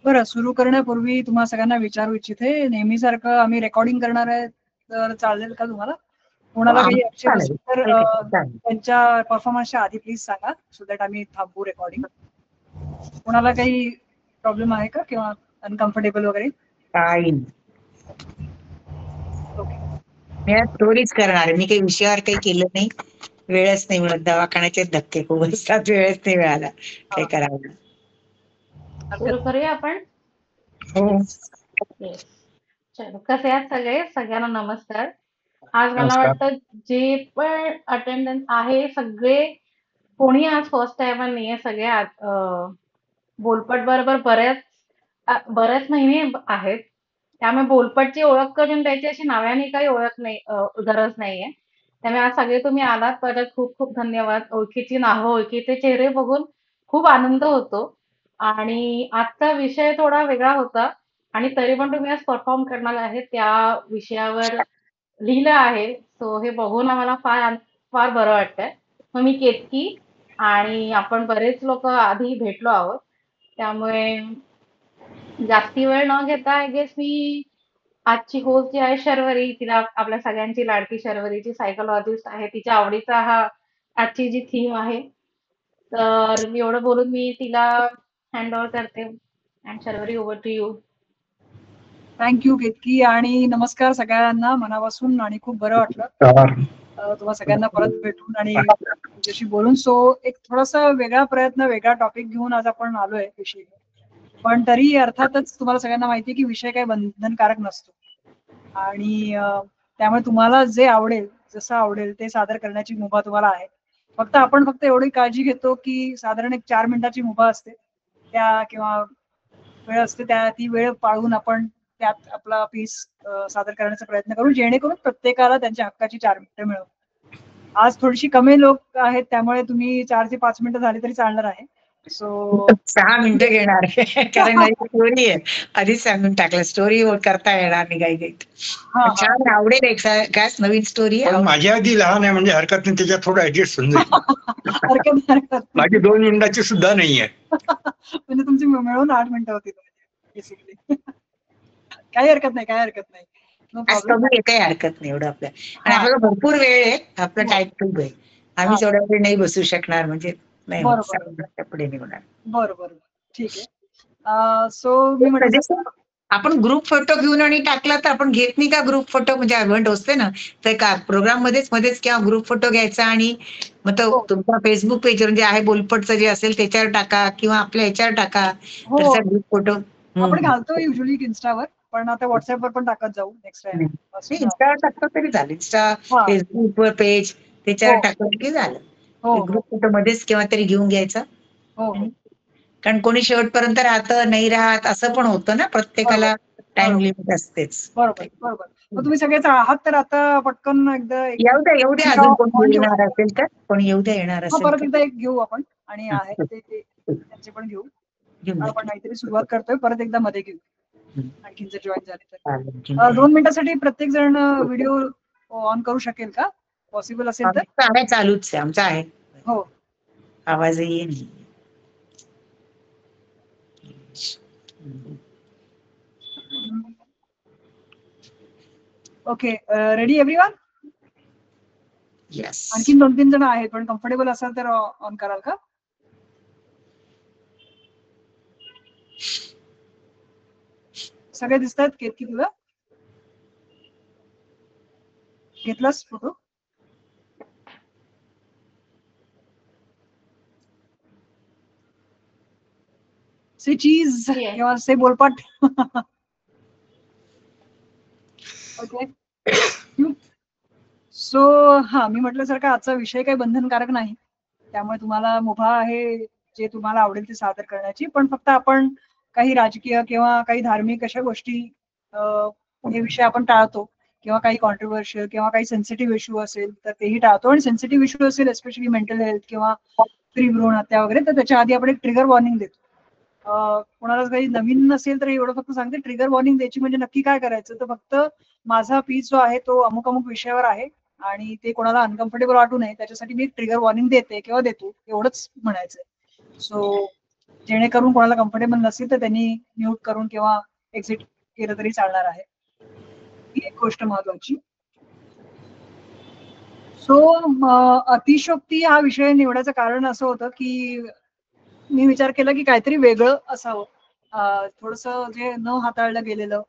बरं, सुरू करण्यापूर्वी तुम्हा सगळ्यांना विचारू इच्छिते, नेहमीसारखं आम्ही रेकॉर्डिंग करणार आहे, तर चालेल का तुम्हाला? कोणाला काही आक्षेप चालेल, असेल तर ठीक आहे, चालेल. त्यांच्या परफॉर्मन्सच्या आधी प्लीज सांगा, सो दॅट आम्ही थांबू रेकॉर्डिंग. कोणाला काही प्रॉब्लेम आहे का किंवा अनकम्फर्टेबल वगैरे? काही ओके. मी स्टोरीज करणार, मी काही विषयावर काही केलं नाही, वेळच नाही मिळत, दवाखान्याचे धक्के खूप असतात, वेळच नाही मिळाला काही करायला. सुरू करूया आपण. हो, येस, चलो. कसे आहात सगळे? सगळ्यांना नमस्कार. आज मला नमस्कार. वाटतं जे पण अटेंडन्स आहे सगळे, कोणी आज फर्स्ट टाइमर नाहीये, सगळे बोलपट बरोबर बरेच महिने आहेत, त्यामुळे बोलपटची ओळख करून द्यायची अशी नावाने काही ओळख नाही, गरज नाहीये. त्यामुळे आज सगळे तुम्ही आलात, परत खूप खूप धन्यवाद. ओळखीची नावं, ओळखीचे चेहरे बघून खूप आनंद होतो. आणि आजचा विषय थोडा वेगळा होता आणि तरी पण तुम्ही आज परफॉर्म करणार आहे त्या विषयावर लिहिलं आहे. सो हे बघून आम्हाला फार फार बरं वाटतंय. मग मी केतकी आणि आपण बरेच लोक आधी भेटलो आहोत, त्यामुळे जास्ती वेळ न घेता आय गेस मी आजची होस्ट जी आहे शर्वरी, तिला आपल्या सगळ्यांची लाडकी शर्वरीची सायकोलॉजिस्ट आहे, तिच्या आवडीचा हा आजची जी थीम आहे, तर मी एवढं बोलून मी तिला हँड ओव्हर करते. And Sharvari, over to you. Thank you Ketaki, आणि नमस्कार सगळ्यांना मनापासून, आणि खूप बरं वाटलं तुम्हा सगळ्यांना परत भेटून आणि तुमच्याशी बोलून. सो एक थोडासा वेगळा प्रयत्न, वेगळा टॉपिक घेऊन आज आपण आलोय विषय, पण तरी अर्थातच तुम्हाला सगळ्यांना माहिती आहे की विषय काही बंधनकारक नसतो, आणि त्यामुळे तुम्हाला जे आवडेल, जसं आवडेल ते सादर करण्याची मुभा तुम्हाला आहे. आपण फक्त एवढी काळजी घेतो की साधारण एक 4 मिनिटाची मुभा असते त्या, किंवा वेळ असते त्या, ती वेळ पाळून आपण त्यात आपला पीस सादर करण्याचा प्रयत्न करू, जेणेकरून प्रत्येकाला त्यांच्या हक्काची 4 मिनिटं मिळव. आज थोडीशी कमी लोक आहेत, त्यामुळे तुम्ही 4 ते 5 मिनिटं झाली तरी चालणार आहे. सो 6 मिनिटं घेणार कारण माझी स्टोरी आहे, आधीच सांगून टाकलं, स्टोरी करता येणार नाही काही काही. छान, आवडेल, एक काय नवीन स्टोरी आहे. माझ्या आधी लहान आहे म्हणजे हरकत नाही, त्याच्यात थोडं ऍडजस्ट होऊन जाईल. हरकत माझी 2 मिनिटाची सुद्धा नाहीये. म्हणजे तुमची मिळून 8 मिनिटं होती बेसिकली. काही हरकत नाही, काही हरकत नाही. काही हरकत नाही एवढं आपल्या, आणि आपल्याला भरपूर वेळ आहे, आपलं टाईप खूप आहे, आम्ही एवढ्या वेळ नाही बसू शकणार, म्हणजे नाही पुढे निघणार. बरोबर, ठीक आहे. सो मी म्हटलं आपण ग्रुप फोटो घेऊन आणि टाकला तर आपण घेत नाही का ग्रुप फोटो, म्हणजे इव्हेंट असते ना, तर का प्रोग्राम मध्येच किंवा ग्रुप फोटो घ्यायचा आणि मग तो तुमचा फेसबुक पेज म्हणजे आहे बोलपटचं जे असेल त्याच्यावर टाका किंवा आपल्या ह्याच्यावर टाका, त्याचा ग्रुप फोटो आपण घालतो युजली इन्स्टावर, पण आता व्हॉट्सअपवर पण टाकत जाऊ नेक्स्ट टाइम. इन्स्टावर टाकतो तरी चालेल, इन्स्टा फेसबुकवर पेज त्याच्यावर टाकलं की झालं. ग्रुप फोटो मध्येच केव्हा तरी घेऊन घ्यायचा, कारण कोणी शेवटपर्यंत राहतं नाही राहत असं पण होतं ना, प्रत्येकाला टाइम लिमिट असतेच. बरोबर बरोबर. मग तुम्ही सगळेच आहात तर आता पटकन एकदा येऊ द्या अजून कोणी येणार असेल तर, कोणी येणार असेल परत एकदा एक घेऊ आपण, आणि आहे ते त्यांचे पण घेऊ. आपण काहीतरी सुरुवात करतोय, परत एकदा मध्ये घेऊ आणखी जर जॉईन झाले तर. 2 मिनिटांसाठी प्रत्येक जण व्हिडिओ ऑन करू शकेल का, पॉसिबल असेल तर? चालूच आहे आमचा, आहे हो, आवाजही येईल. Okay, ready everyone? येस. आणखी 2-3 जण आहेत, पण कम्फर्टेबल असाल तर ऑन कराल का? सगळे दिसतात केतकी? तुला घेतलास फोटो? से चीज किंवा से बोलपट. ओके. सो मी म्हटल्यासारखं आजचा विषय काही बंधनकारक नाही, त्यामुळे तुम्हाला मुभा आहे जे तुम्हाला आवडेल ते सादर करण्याची, पण फक्त आपण काही राजकीय किंवा काही धार्मिक अशा गोष्टी, हे विषय आपण टाळतो, किंवा काही कॉन्ट्रोवर्शियल किंवा काही सेन्सिटिव्ह इश्यू असेल तर तेही टाळतो. आणि सेन्सिटिव्ह इश्यू असेल एस्पेशली मेंटल हेल्थ किंवा स्त्री भ्रूण हत्या वगैरे, तर त्याच्या आधी आपण एक ट्रिगर वॉर्निंग देतो. कोणाला काही नवीन नसेल तर एवढं फक्त सांगते, ट्रिगर वॉर्निंग द्यायची म्हणजे नक्की काय करायचं, तर फक्त माझा पीस जो आहे तो अमुक अमुक विषयावर आहे आणि ते कोणाला अनकम्फर्टेबल वाटू नये त्याच्यासाठी मी ट्रिगर वॉर्निंग देते किंवा देतो, एवढंच म्हणायचंय. सो जेणेकरून कोणाला कम्फर्टेबल नसेल तर त्यांनी म्यूट करून किंवा एक्झिट केलं तरी चालणार आहे. ही एक गोष्ट महत्वाची. सो अतिशयोक्ती हा विषय निवडायचं कारण असं होतं की मी विचार केला की काहीतरी वेगळं असावं, थोडस जे न हाताळलं गेलेलं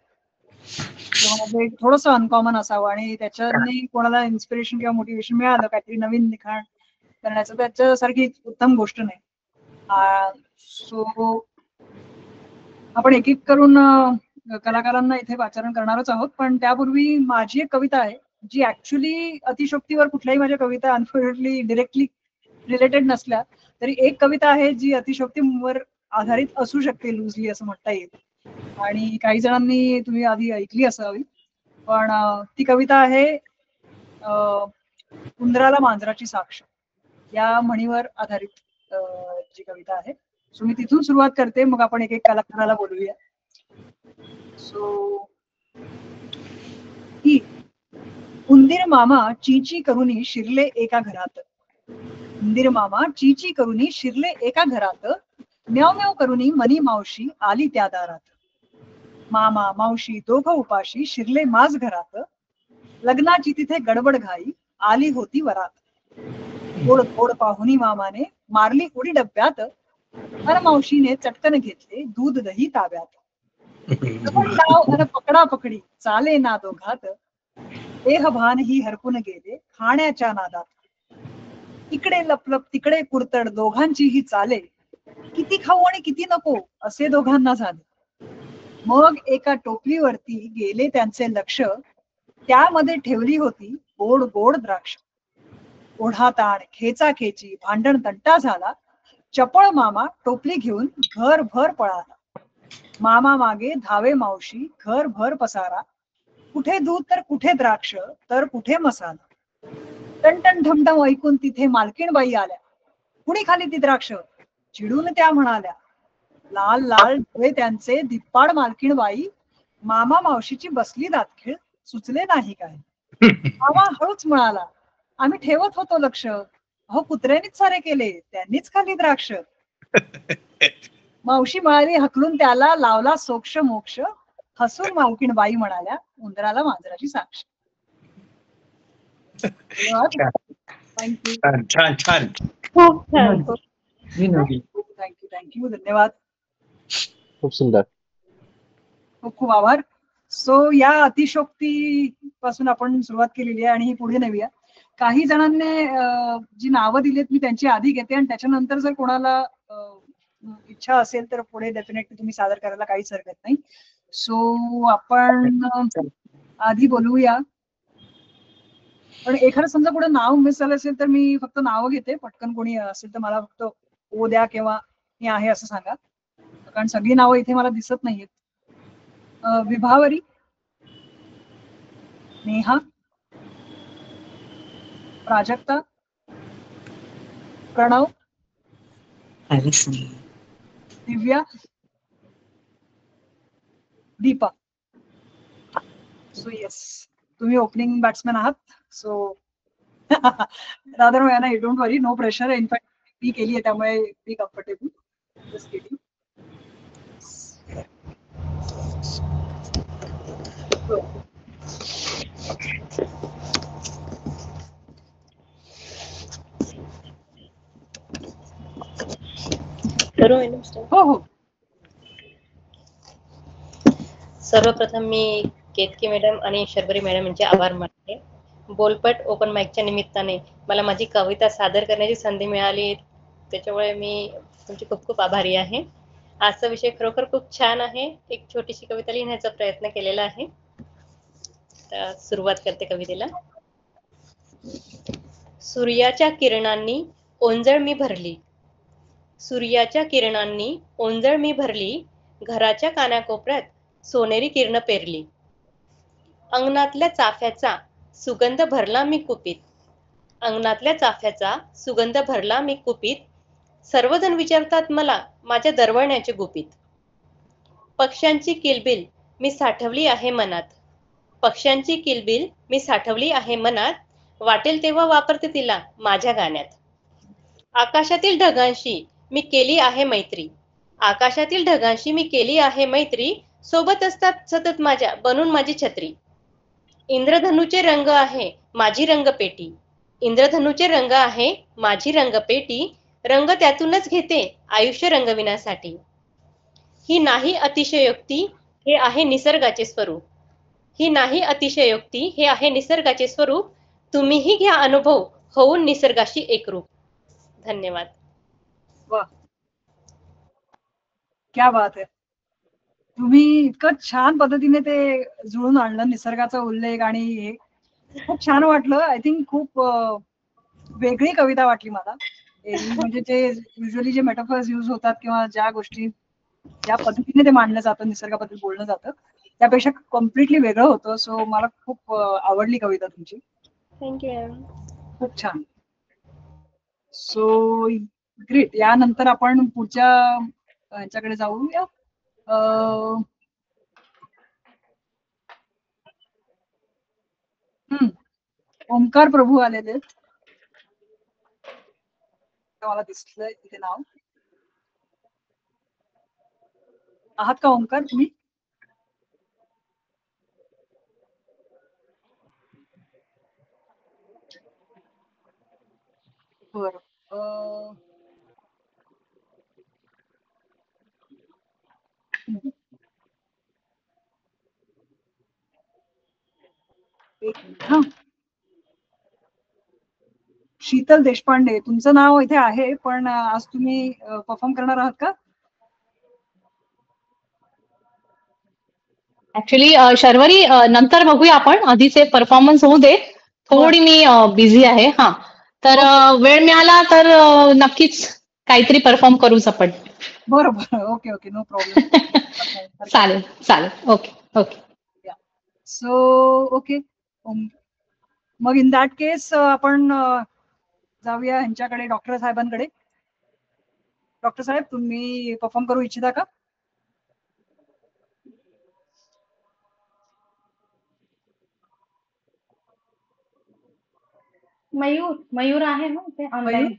किंवा थोडस अनकॉमन असावं आणि त्याच्याने कोणाला इन्स्पिरेशन किंवा मोटिवेशन मिळालं काहीतरी नवीन लिखाण करण्याचं, त्याच्यासारखी उत्तम गोष्ट नाही. सो आपण एक एक करून कलाकारांना इथे वाचारण करणारच आहोत, पण त्यापूर्वी माझी एक कविता आहे जी ऍक्च्युली अतिशयोक्तीवर कुठल्याही माझ्या कविता अनफॉर्च्युनेटली डिरेक्टली रिलेटेड नसल्या तरी एक कविता आहे जी अतिशयोक्तीवर आधारित असू शकते लुजली असं म्हणता येईल. आणि काही जणांनी तुम्ही आधी ऐकली असावी, पण ती कविता आहे उंदराला मांजराची साक्ष या म्हणीवर आधारित जी कविता आहे. सो मी तिथून सुरुवात करते, मग आपण एक एक कलाकाराला बोलूया. सो ही उंदीर मामा चीची करुनी शिरले एका घरात. उंदीर मामा चीची करुनी शिरले एका घरात. म्याव म्याव करुनी मनी मावशी आली त्या दारात. मामा मावशी दोघं उपाशी शिरले माझ घरात. लग्नाची तिथे गडबड घाई आली होती वरात. गोड गोड पाहुणी मामाने मारली उडी डब्यात. अन मावशीने चटकन घेतले दूध दही ताब्यात. पकडा पकडी चाले ना दोघात. देहभान ही हरपून गेले खाण्याच्या नादात. इकडे लपलप तिकडे कुरतड दोघांचीही चाले. किती खाऊ आणि किती नको असे दोघांना झाले. मग एका टोपलीवरती गेले त्यांचे लक्ष. त्यामध्ये ठेवली होती गोड गोड द्राक्ष. ओढाताण खेचाखेची भांडण तंटा झाला. चपळ मामा टोपली घेऊन घरभर पळाला. मामा मागे धावे मावशी घरभर पसारा. कुठे दूध तर कुठे द्राक्ष तर कुठे मसाला. टनटन ढमढम ऐकून तिथे मालकीणबाई आल्या. कुणी खाली ती द्राक्ष चिडून त्या म्हणाल्या. लाल लाल डोळे त्यांचे धिप्पाड मालकीणबाई. मामा मावशीची बसली दातखिळ सुचले नाही काय. मामा हळूच म्हणाला, आम्ही ठेवत होतो लक्ष. अहो कुत्र्यांनीच सारे केले त्यांनीच खाली द्राक्ष. मावशी म्हणाली हकलून त्याला लावला सोक्ष मोक्ष. हसून मालकीणबाई म्हणाल्या उंदराला मांजराची साक्ष. थँक्यू छान छान. खूप छान. थँक्यू धन्यवाद. खूप सुंदर. खूप खूप आभार. सो या अतिशयोक्ती पासून आपण सुरुवात केलेली आहे आणि ही पुढे नेऊया. काही जणांनी जी नावं दिलीत मी त्यांची आधी घेते आणि त्याच्यानंतर जर कोणाला इच्छा असेल तर पुढे डेफिनेटली तुम्ही सादर करायला काहीच हरकत नाही. सो आपण आधी बोलूया, पण एखादं समजा पुढे नाव मिस झालं असेल तर मी फक्त नावं घेते. पटकन कोणी असेल तर मला फक्त ओ द्या किंवा मी आहे असं सांगा, कारण सगळी नावं इथे मला दिसत नाहीयेत. विभावरी, नेहा, प्राजक्ता, प्रणव, दिव्या, दीपा. सो येस, तुम्ही ओपनिंग बॅट्समॅन आहात. So rather you don't worry, no pressure. In fact मी केली आहे त्यामुळे मी कम्फर्टेबल केली. हो हो. सर्वप्रथम मी केतकी मॅडम आणि शर्वरी मॅडम यांचे आभार मानते. बोलपट ओपन माईकच्या निमित्ताने मला माझी कविता सादर करण्याची संधी मिळाली, त्याच्यामुळे मी तुमची खूप खूप आभारी आहे. आजचा विषय खरोखर खूप छान आहे. एक छोटीशी कविता लिहिण्याचा प्रयत्न केलेला आहे. तर सुरुवात करते कवितेला. सूर्याच्या किरणांनी ओंजळ मी भरली. सूर्याच्या किरणांनी ओंजळ मी भरली. घराच्या कानाकोपऱ्यात सोनेरी किरण पेरली. अंगणातल्या चाफ्याचा सुगंध भरला मी कुपीत. अंगणातल्या चाफ्याचा सुगंध भरला मी कुपीत. सर्वजण विचारतात मला माझ्या दरवळण्याचे गुपित. पक्ष्यांची किलबिल मी साठवली आहे मनात. पक्ष्यांची किलबिल मी साठवली आहे मनात. वाटेल तेव्हा वापरते तिला माझ्या गाण्यात. आकाशातील ढगांशी मी केली आहे मैत्री. आकाशातील ढगांशी मी केली आहे मैत्री, सोबत असतात सतत माझ्या बनून माझी छत्री. इंद्रधनुचे रंग आहे माझी रंगपेटी, इंद्रधनुचे रंग आहे माझी रंगपेटी, रंग त्यातूनच घेते आयुष्य रंगविण्यासाठी. ही नाही अतिशयोक्ती, हे आहे निसर्गाचे स्वरूप. ही नाही अतिशयोक्ती, हे आहे निसर्गाचे स्वरूप. तुम्हीही घ्या अनुभव होऊन निसर्गाशी एकरूप. धन्यवाद. वा, क्या बात आहे. तुम्ही इतकं छान पद्धतीने ते जुळून आणलं, निसर्गाचा उल्लेख आणि हे खूप छान वाटलं. आय थिंक खूप वेगळी कविता वाटली मला. म्हणजे जे युजली जे मेटाफर्स यूज होतात किंवा ज्या गोष्टी ज्या पद्धतीने ते मांडलं जातं, निसर्गाबद्दल बोलणं जातं, त्यापेक्षा कम्प्लिटली वेगळं होतं. सो मला खूप आवडली कविता तुमची. थँक्यू. खूप छान. So great. यानंतर आपण पुढच्या ह्याच्याकडे जाऊया. ओंकार प्रभू आलेले आहेत. मला दिसलंय इथे नाव. आहात का ओंकार तुम्ही? बर. एक मिनिट हा. शीतल देशपांडे, तुमचं नाव इथे आहे, पण आज तुम्ही परफॉर्म करणार आहात का? ऍक्च्युली शर्वरी नंतर बघूया आपण, आधीचे परफॉर्मन्स होऊ दे. थोडी मी बिझी आहे. हा, तर वेळ मिळाला तर नक्कीच काहीतरी परफॉर्म करूच आपण. बरोबर. Okay okay, no problem. चालेल चालेल. Okay okay. सो ओके, मग इन दॅट केस आपण जाऊया ह्यांच्याकडे, डॉक्टर साहेबांकडे. डॉक्टर साहेब, तुम्ही परफॉर्म करू इच्छिता का? मयूर आहे ना ते ऑनलाईन?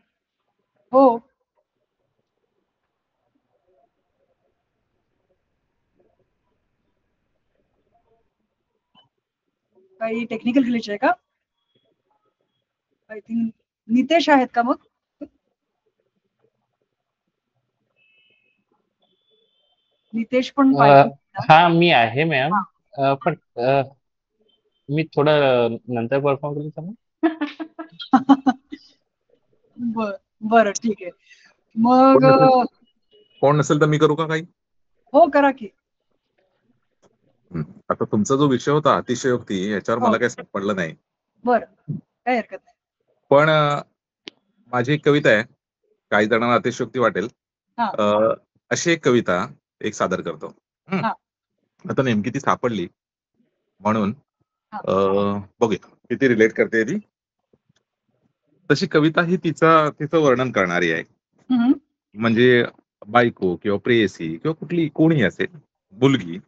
हो. काही टेक्निकल ग्लिच आहे का? आय थिंक नितेश आहेत का मग? नितेश पण हा, मी आहे मॅम. पण मी थोडं नंतर परफॉर्म करू का? बरं, ठीक आहे. मग कोण नसेल तर मी करू का काही? हो, करा की. आता तुमचा जो विषय होता अतिशयोक्ती, याच्यावर मला काही सापडलं नाही. बरं, काही हरकत नाही. पण माझी एक कविता आहे, काही जणांना अतिशयोक्ती वाटेल, अशी एक कविता एक सादर करतो. आता नेमकी ती सापडली म्हणून बघूया किती रिलेट करते ती. तशी कविता ही तिचं वर्णन करणारी आहे. म्हणजे बायको किंवा प्रेयसी किंवा कुठली कोणी असेल मुलगी,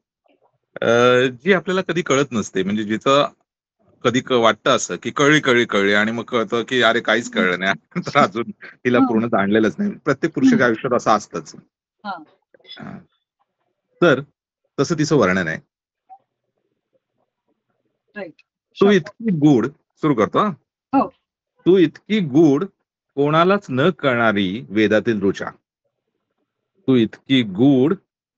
जी आपल्याला कधी कळत नसते, म्हणजे जिचं कधी वाटतं असं की कळली आणि मग कळतं की अरे काहीच कळलं नाही, तर अजून तिला पूर्ण जाणलेलंच नाही. प्रत्येक पुरुषाच्या आयुष्यात असं असतंच. तर तसं तिचं वर्णन आहे. तू इतकी गूढ, सुरू करतो. तू इतकी गूढ कोणालाच न कळणारी वेदातील ऋचा. तू इतकी गूढ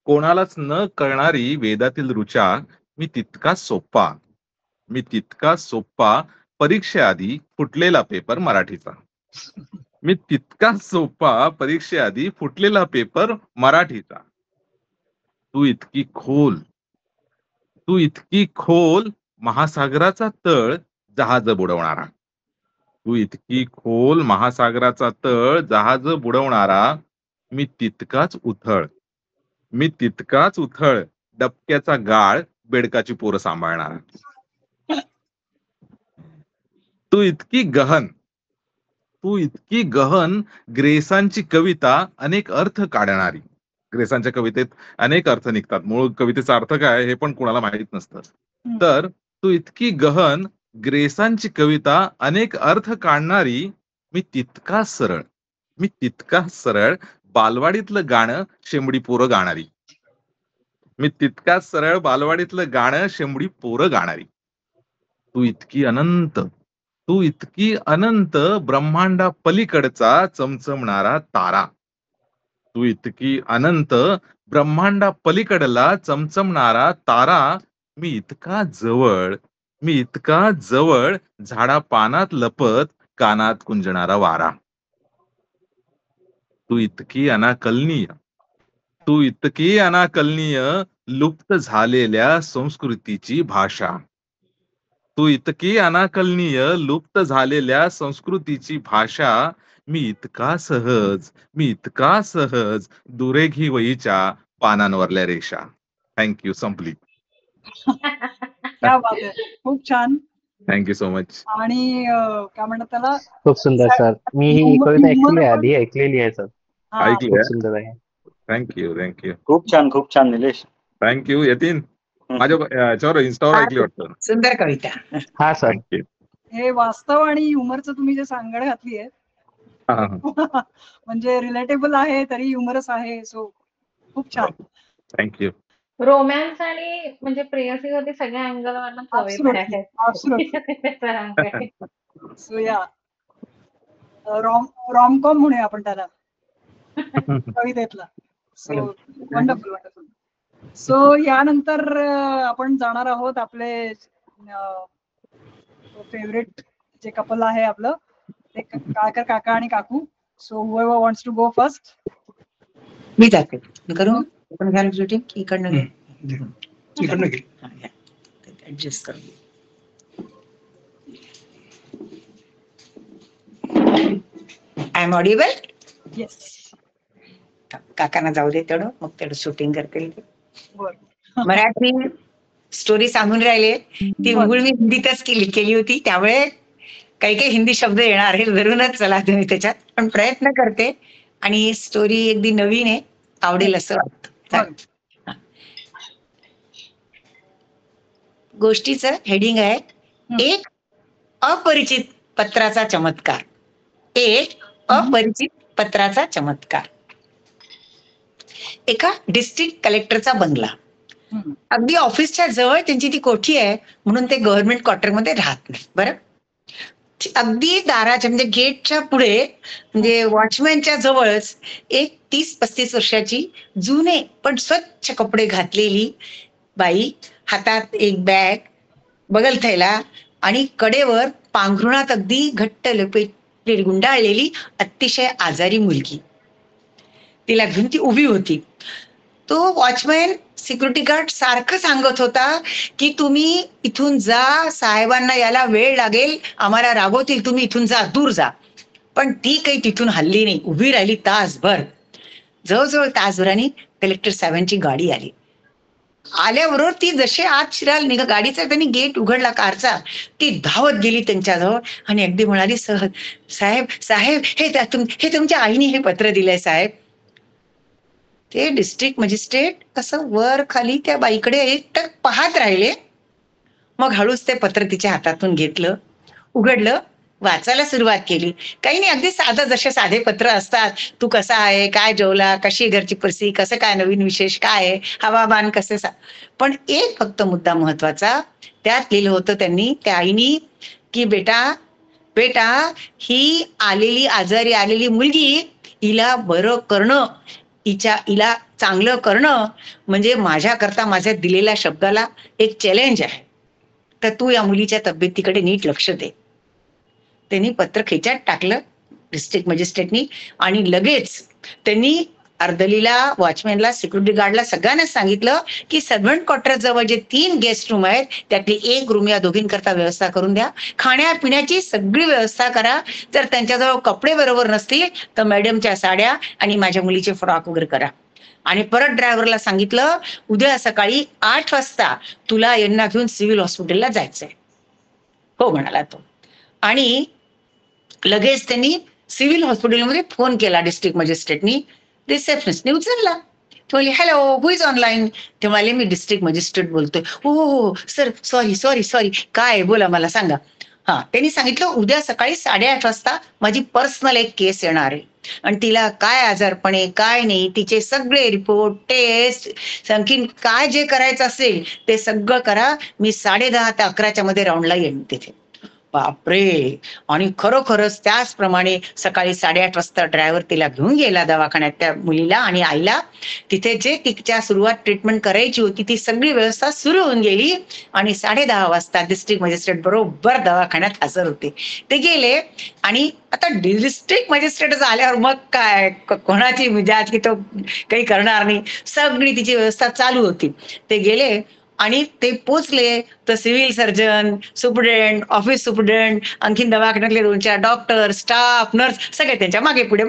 कोणालाच न कळणारी वेदातील ऋचा. मी तितका सोप्पा परीक्षेआधी फुटलेला पेपर मराठीचा. मी तितका सोप्पा परीक्षेआधी फुटलेला पेपर मराठीचा. तू इतकी खोल महासागराचा तळ जहाज बुडवणारा. तू इतकी खोल महासागराचा तळ जहाज बुडवणारा. मी तितकाच उथळ डबक्याचा गाळ बेडकाची पोरं सांभाळणारा. तू इतकी गहन ग्रेसांची कविता अनेक अर्थ काढणारी. ग्रेसांच्या कवितेत अनेक अर्थ निघतात. मूळ कवितेचा अर्थ काय हे पण कुणाला माहित नसतं. तर तू इतकी गहन ग्रेसांची कविता अनेक अर्थ काढणारी. मी तितका सरळ बालवाडीतलं गाणं शेंबडी पोरं गाणारी. मी तितकाच सरळ बालवाडीतलं गाणं शेंबडी पोरं गाणारी. तू इतकी अनंत, तू इतकी अनंत, ब्रह्मांडा पलीकडचा चमचमणारा तारा. तू इतकी अनंत, ब्रह्मांडा पलीकडला चमचमणारा तारा. मी इतका जवळ, मी इतका जवळ, झाडा पानात लपत, कानात कुंजणारा वारा. तू इतकी अनाकलनीय, तू इतकी अनाकलनीय, लुप्त झालेल्या संस्कृतीची भाषा. तू इतकी अनाकलनीय, लुप्त झालेल्या संस्कृतीची भाषा. मी इतका सहज, मी इतका सहज, दुरेघी वहीच्या पानांवरल्या रेषा. थँक्यू, संपली. क्या बात आहे, खूप छान. Thank you so much. आणि काय म्हणतात त्याला, खूप सुंदर सर. मी ही कविता ऍक्च्युली आधी ऐकलेली आहे सर. ऐकली खूप आहे. सुंदर आहे. थँक्यू, थँक्यू, खूप छान निलेश. थँक्यू. यतीन, माझ्या याच्यावर इन्स्टावर ऐकली वाटतं. सुंदर कविता. हा सर. थँक्यू. हे वास्तव आणि ह्युमरचं तुम्ही जे सांगड घातली आहे म्हणजे रिलेटेबल आहे तरी ह्युमरस आहे. सो खूप छान. थँक्यू. रोमॅन्स आणि म्हणजे प्रेयसीवरती सगळ्या अँगलवरनं कविता आहेत. Absolutely. सो या रॉमकॉम म्हणूया आपण त्याला कवितेतला. So wonderful wonderful. सो यानंतर आपण जाणार आहोत आपले फेवरेट जे कपल आहे आपलं ते काळकर काका आणि काकू. So whoever wants to go first. मी जाते. करू आपण घ्याल शूटिंग इकडनं घे. इकडनं घे. ऍडजस्ट करू. I am audible. येस. काकांना जाऊ दे तेवढं, मग तेवढं शूटिंग करतील. बरं. मराठी स्टोरी सांगून राहिले ती मूळ मी हिंदीतच केली होती, त्यामुळे काही काही हिंदी शब्द येणार हे धरूनच चला तुम्ही त्याच्यात, पण प्रयत्न करते. आणि ही स्टोरी अगदी नवीन आहे, आवडेल असं वाटतं. गोष्टीचं हेडिंग आहे एक अपरिचित पत्राचा चमत्कार. एक अपरिचित पत्राचा चमत्कार. एका डिस्ट्रिक्ट कलेक्टरचा बंगला. अगदी ऑफिसच्या जवळ त्यांची ती कोठी आहे, म्हणून ते गव्हर्नमेंट क्वार्टरमध्ये राहत नाही. बरं, अगदी दाराच्या म्हणजे गेटच्या पुढे म्हणजे वॉचमॅनच्या जवळच एक 30-35 वर्षाची जुने पण स्वच्छ कपडे घातलेली बाई, हातात एक बॅग, बगल थैला आणि कडेवर पांघरुणात अगदी घट्ट लपेट गुंडाळलेली अतिशय आजारी मुलगी तिला घेऊन ती उभी होती. तो वॉचमॅन सिक्युरिटी गार्ड सारखं सांगत होता की तुम्ही इथून जा, साहेबांना याला वेळ लागेल, आम्हाला रागवतील, तुम्ही इथून जा, दूर जा. पण ती काही तिथून हल्ली नाही, उभी राहिली तासभर. जवळजवळ तासभराने कलेक्टर साहेबांची गाडी आली. आल्याबरोबर ती जशी आत शिरायला निघा, गाडीचा त्यांनी गेट उघडला कारचा, ती धावत गेली त्यांच्याजवळ आणि अगदी म्हणाली, साहेब साहेब हे तुमच्या आईने हे पत्र दिलंय साहेब. ते डिस्ट्रिक्ट मजिस्ट्रेट कसं वर खाली त्या बाईकडे एकटक पाहत राहिले. मग हळूच ते पत्र तिच्या हातातून घेतलं, उघडलं, वाचायला सुरुवात केली. काही नाही, अगदी साधं जसे साधे पत्र असतात, तू कसा आहे, काय जेवला, कशी घरची परिस्थिती, कसं काय, नवीन विशेष काय आहे, हवामान कसे. पण एक फक्त मुद्दा महत्वाचा त्यात लिहिलं होतं त्यांनी, त्या आईनी, की बेटा ही आलेली आजारी आलेली मुलगी, हिला बरं करणं, हिला चांगलं करणं म्हणजे माझ्याकरता माझ्या दिलेल्या शब्दाला एक चॅलेंज आहे. तर तू या मुलीच्या तब्येतीकडे नीट लक्ष दे. त्यांनी पत्र खिच्यात टाकलं डिस्ट्रिक्ट मजिस्ट्रेटनी आणि लगेच त्यांनी अर्दलीला, वॉचमॅनला, सिक्युरिटी गार्डला सगळ्यांनाच सांगितलं की सर्व्हंट क्वार्टर जवळ जे 3 गेस्ट रूम आहेत त्यातली 1 रूम या दोघींकरता व्यवस्था करून द्या. खाण्यापिण्याची सगळी व्यवस्था करा. जर त्यांच्याजवळ कपडे बरोबर नसतील तर मॅडमच्या साड्या आणि माझ्या मुलीचे फ्रॉक वगैरे करा. आणि परत ड्रायव्हरला सांगितलं उद्या सकाळी 8 वाजता तुला यांना घेऊन सिव्हिल हॉस्पिटलला जायचंय. हो म्हणाला तो. आणि लगेच त्यांनी सिव्हिल हॉस्पिटलमध्ये फोन केला डिस्ट्रिक्ट मजिस्ट्रेटनी. रिसेप्शनिस्टने उचलला. ते म्हणले हॅलो, हु इज ऑनलाईन. ते म्हणाले मी डिस्ट्रिक्ट मजिस्ट्रेट बोलतोय. हो सर, सॉरी काय बोला, मला सांगा. त्यांनी सांगितलं उद्या सकाळी 8:30 वाजता माझी पर्सनल एक केस येणार आहे. आणि तिला काय आजारपणे काय नाही तिचे सगळे रिपोर्ट टेस्ट आणखीन काय जे करायचं असेल ते सगळं करा, मी 10:30 ते 11च्या मध्ये राऊंडला येईन तिथे. बापरे. आणि खरोखरच त्याचप्रमाणे सकाळी 8:30 वाजता ड्रायव्हर तिला घेऊन गेला दवाखान्यात, त्या मुलीला आणि आईला. तिथे जे तिच्या सुरुवात ट्रीटमेंट करायची होती ती सगळी व्यवस्था सुरू होऊन गेली आणि 10:30 वाजता डिस्ट्रिक्ट मजिस्ट्रेट बरोबर दवाखान्यात हजर होते. ते गेले आणि आता डिस्ट्रिक्ट मजिस्ट्रेट आल्यावर मग काय कोणाची मिजाज की तो काही करणार नाही, सगळी तिची व्यवस्था चालू होती. ते गेले आणि ते पोचले तर civil surgeon, superintendent, office superintendent, आणखीन दवाखान्यातले 2-4 डॉक्टर, स्टाफ, नर्स सगळे त्यांच्या मागे पुढे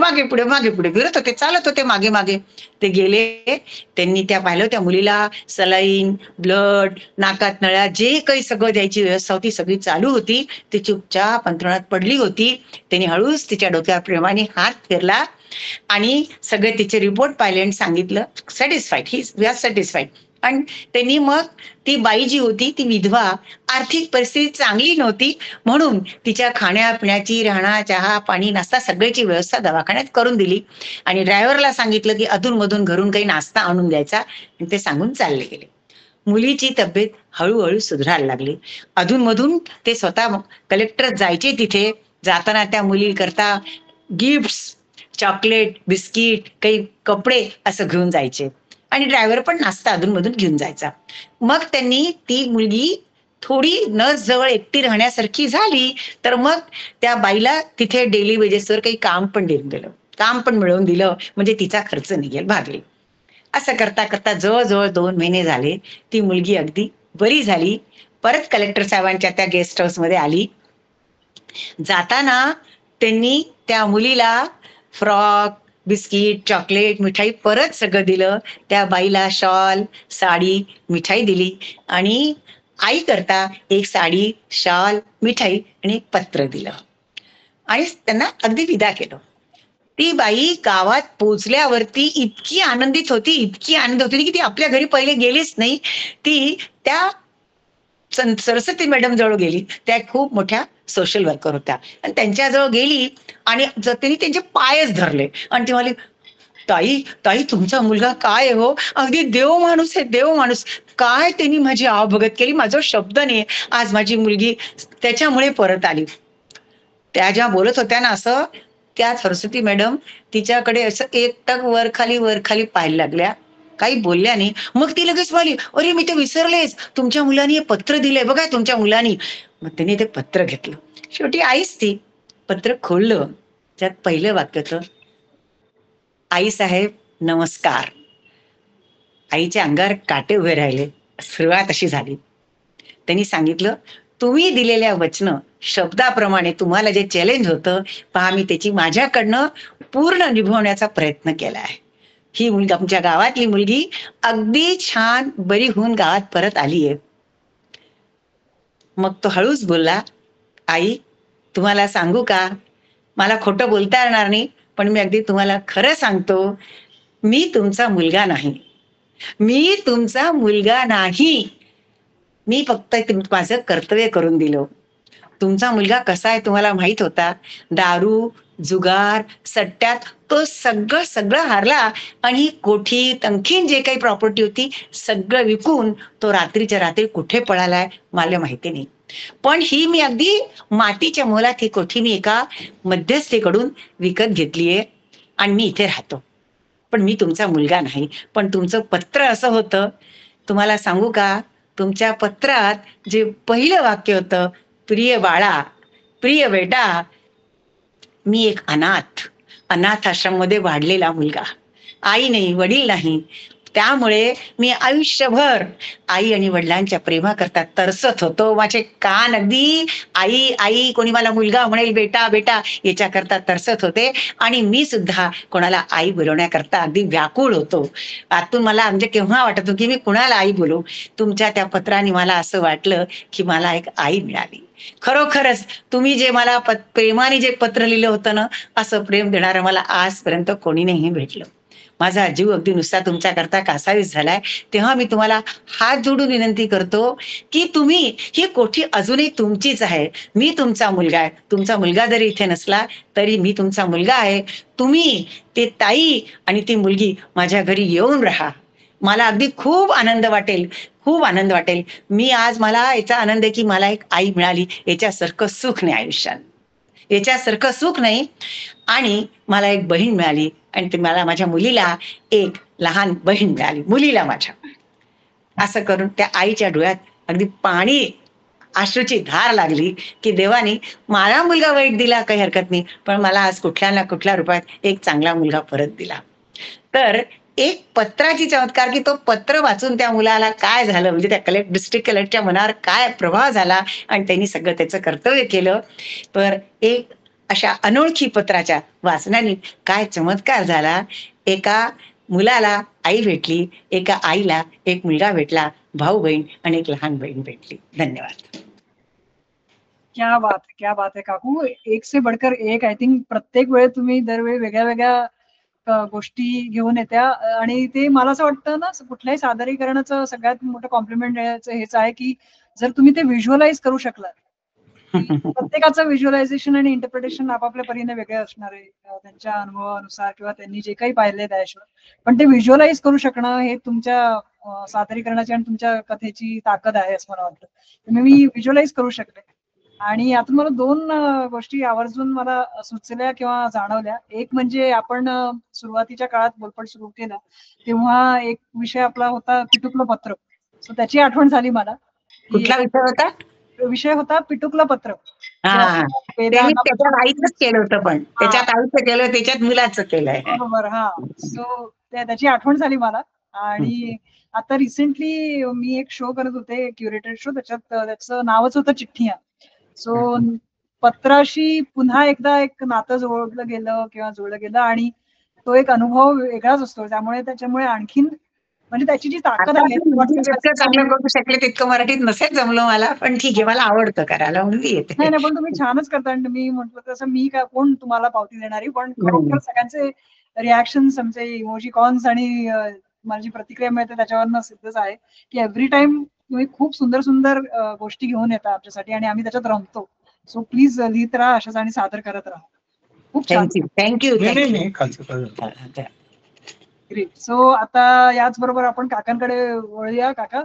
फिरत होते, चालत होते मागे मागे. ते गेले, त्यांनी त्या पाहिलं त्या मुलीला सलाईन, ब्लड, नाकात नळ्या जे काही सगळं द्यायची व्यवस्था होती सगळी चालू होती. ती चुपचाप अंथरुणात पडली होती. त्यांनी हळूच तिच्या डोक्यावर प्रेमाने हात फिरला आणि सगळे तिचे रिपोर्ट पाहिले आणि सांगितलं satisfied, he we are satisfied. आणि त्यांनी मग ती बाई जी होती ती विधवा, आर्थिक परिस्थिती चांगली नव्हती म्हणून तिच्या खाण्यापिण्याची, राहणं, चहा पाणी, नाश्ता सगळ्याची व्यवस्था दवाखान्यात करून दिली आणि ड्रायव्हरला सांगितलं की अधूनमधून घरून काही नाश्ता आणून द्यायचा आणि ते सांगून चालले गेले. मुलीची तब्येत हळूहळू सुधारायला लागली. अधूनमधून ते स्वतः कलेक्टर जायचे तिथे, जाताना त्या मुली करता गिफ्ट्स, चॉकलेट, बिस्किट, काही कपडे असं घेऊन जायचे आणि ड्रायव्हर पण नाश्ता अधूनमधून घेऊन जायचा. मग त्यांनी ती मुलगी थोडी नर्स जवळ एकटी राहण्यासारखी झाली तर मग त्या बाईला तिथे डेली वेजेसवर काही काम पण मिळवून दिलं म्हणजे तिचा खर्च निघेल भागली. असं करता करता जवळजवळ 2 महिने झाले. ती मुलगी अगदी बरी झाली. परत कलेक्टर साहेबांच्या त्या गेस्ट हाऊस मध्ये आली. जाताना त्यांनी त्या मुलीला फ्रॉक, बिस्किट, चॉकलेट, मिठाई परत सगळं दिलं. त्या बाईला शॉल, साडी, मिठाई दिली आणि आई करता एक साडी, शॉल, मिठाई आणि एक पत्र दिलं आणि त्यांना अगदी विदा केलं. ती बाई गावात पोचल्यावरती इतकी आनंदित होती की ती आपल्या घरी पहिले गेलीच नाही. ती त्या सरस्वती मॅडम जवळ गेली. त्या खूप मोठ्या सोशल वर्कर होत्या आणि त्यांच्याजवळ गेली आणि त्यांनी त्यांचे पायच धरले आणि ती म्हणाली, ताई ताई तुमचा मुलगा काय हो, अगदी देव माणूस आहे, देव माणूस. काय त्यांनी माझी आवभगत केली, माझा शब्द नाही. आज माझी मुलगी त्याच्यामुळे परत आली. त्या ज्या बोलत होत्या ना असं, त्या सरस्वती मॅडम तिच्याकडे असं एकटक वर खाली पाहायला लागल्या, काही बोलल्या नाही. मग ती लगेच बोलली, अरे मी ते विसरलेच, तुमच्या मुलांनी पत्र दिलंय बघा तुमच्या मुलांनी. मग त्यांनी ते पत्र घेतलं. शेवटी आईच ती पत्र खोललं. त्यात पहिलं वाक्य होतं, आई साहेब नमस्कार. आईच्या अंगावर काटे उभे राहिले. सुरुवात अशी झाली. त्यांनी सांगितलं, तुम्ही दिलेल्या वचन शब्दाप्रमाणे तुम्हाला जे चॅलेंज होतं पहा, मी त्याची माझ्याकडनं पूर्ण निभवण्याचा प्रयत्न केला आहे. ही मुलगी आमच्या गावातली मुलगी अगदी छान बरी होऊन गावात परत आली आहे. मग तो हळूच बोलला, आई तुम्हाला सांगू का, मला खोटं बोलता येणार नाही पण मी अगदी तुम्हाला खरं सांगतो, मी तुमचा मुलगा नाही. मी फक्त माझं कर्तव्य करून दिलं. तुमचा मुलगा कसा आहे तुम्हाला माहित होता. दारू, जुगार, सट्ट्यात तो सगळं हारला आणि कोठी आणखीन जे काही प्रॉपर्टी होती सगळं विकून तो रात्रीच्या रात्री कुठे पळालाय मला माहिती नाही. पण ही मी अगदी मातीच्या मोलात ही कोठी मी एका मध्यस्थीकडून विकत घेतलीये आणि मी इथे राहतो. पण मी तुमचा मुलगा नाही. पण तुमचं पत्र असं होतं, तुम्हाला सांगू का, तुमच्या पत्रात जे पहिलं वाक्य होतं, प्रिय बाळा, प्रिय बेटा, मी एक अनाथ आश्रममध्ये वाढलेला मुलगा, आई नाही, वडील नाही. त्यामुळे मी आयुष्यभर आई आणि वडिलांच्या प्रेमाकरता तरसत होतो. माझे कान अगदी आई आई, कोणी मला मुलगा म्हणेल बेटा बेटा याच्याकरता तरसत होते आणि मी सुद्धा कोणाला आई बोलवण्याकरता अगदी व्याकुळ होतो. आतून मला म्हणजे केव्हा वाटत होतं की मी कुणाला आई बोलू. तुमच्या त्या पत्राने मला असं वाटलं की मला एक आई मिळाली. खरोखरच तुम्ही जे मला प्रेमाने जे पत्र लिहिलं होतं ना, असं प्रेम देणारं मला आजपर्यंत कोणी नाही भेटलं. माझा जीव अगदी नुसता तुमच्या करता कासावीस झालाय. तेव्हा मी तुम्हाला हात जोडून विनंती करतो की तुम्ही ही कोठी अजूनही तुमचीच आहे. मी तुमचा मुलगा आहे. तुमचा मुलगा जरी इथे नसला तरी मी तुमचा मुलगा आहे. तुम्ही ते ताई आणि ती मुलगी माझ्या घरी येऊन राहा. मला अगदी खूप आनंद वाटेल, खूप आनंद वाटेल. मी आज मला याचा आनंद आहे की मला एक आई मिळाली. याच्यासारखं सुख नाही आयुष्यात, याच्यासारखं सुख नाही. आणि मला एक बहीण मिळाली आणि ते मला माझ्या मुलीला एक लहान बहीण मिळाली, मुलीला माझ्या. असं करून त्या आईच्या डोळ्यात अगदी पाणी, अश्रूची धार लागली की देवाने मला मुलगा वाईट दिला काही हरकत नाही, पण मला आज कुठल्या ना कुठल्या रूपात एक चांगला मुलगा परत दिला. तर एक पत्राची चमत्कार की तो पत्र वाचून त्या मुलाला काय झालं, म्हणजे त्या डिस्ट्रिक्ट कलेक्टरच्या मनावर काय प्रभाव झाला आणि त्यांनी सगळं त्याचं कर्तव्य केलं. तर एक अशा अनोळखी पत्राच्या वाचनाने काय चमत्कार झाला. एका मुलाला आई भेटली, एका आईला एक मुलगा भेटला, भाऊ बहीण आणि एक लहान बहीण भेटली. धन्यवाद. क्या बात है, क्या बात है काकू. एक से बढ़कर एक. आय थिंक प्रत्येक वेळी तुम्ही दरवेळी वेगळ्या वेगळ्या गोष्टी घेऊन येत्या आणि ते मला असं वाटतं ना, कुठल्याही सादरीकरणाचं सगळ्यात मोठं कॉम्प्लिमेंट हेच आहे की जर तुम्ही ते व्हिज्युअलाइज करू शकला. प्रत्येकाचं व्हिज्युअलायझेशन आणि इंटरप्रिटेशन आपापल्या परीने वेगळे असणार आहे त्यांच्या अनुभवानुसार किंवा त्यांनी जे काही पाहिलंय त्याशिवाय, पण ते व्हिज्युअलाइज करू शकणं हे तुमच्या सादरीकरणाची आणि तुमच्या कथेची ताकद आहे असं मला वाटतं. मी व्हिज्युअलाइज करू शकले आणि यातून मला दोन गोष्टी आवर्जून मला सुचल्या किंवा जाणवल्या. एक म्हणजे आपण सुरुवातीच्या काळात बोलपट सुरू केला तेव्हा एक विषय आपला होता पिटुकलं पत्र. सो त्याची आठवण झाली मला. कुठला विषय होता? विषय होता पिटुकलं पत्र. त्याच्यात आईच केलं होतं, पण त्याच्यात आईचं केलं, त्याच्यात मुलाचं केलंय. बरोबर. हा. सो त्याची आठवण झाली मला. आणि आता रिसेंटली मी एक शो करत होते, क्युरेटेड शो. त्याच्यात त्याचं नावच होतं चिठ्ठिया. सो पत्राशी पुन्हा एकदा एक नातं जोडलं गेलं किंवा जोडलं गेलं आणि तो एक अनुभव वेगळाच असतो. त्याच्यामुळे आणखीन म्हणजे त्याची जी ताकद आहे. चांगलं करू शकले तितकं मराठीत नसेल जमलं मला, पण ठीक आहे, मला आवडतं करायला म्हणून येते. नाही, पण तुम्ही छानच करता. आणि मी म्हटलं तसं मी काय कोण तुम्हाला पावती देणारी, पण खरोखर सगळ्यांचे रिॲक्शन, आमचे इमोजी कॉन्स आणि माझी प्रतिक्रिया मिळते त्याच्यावरनं सिद्धच आहे की एव्हरी टाइम तुम्ही खूप सुंदर सुंदर गोष्टी घेऊन येता आमच्यासाठी आणि आम्ही त्याच्यात रमतो. सो प्लीज लिहित राहा अशाच आणि सादर करत राहा. खूप छान. थँक्यू. ग्रेट. सो आता याच बरोबर आपण काकांकडे वळूया. काका,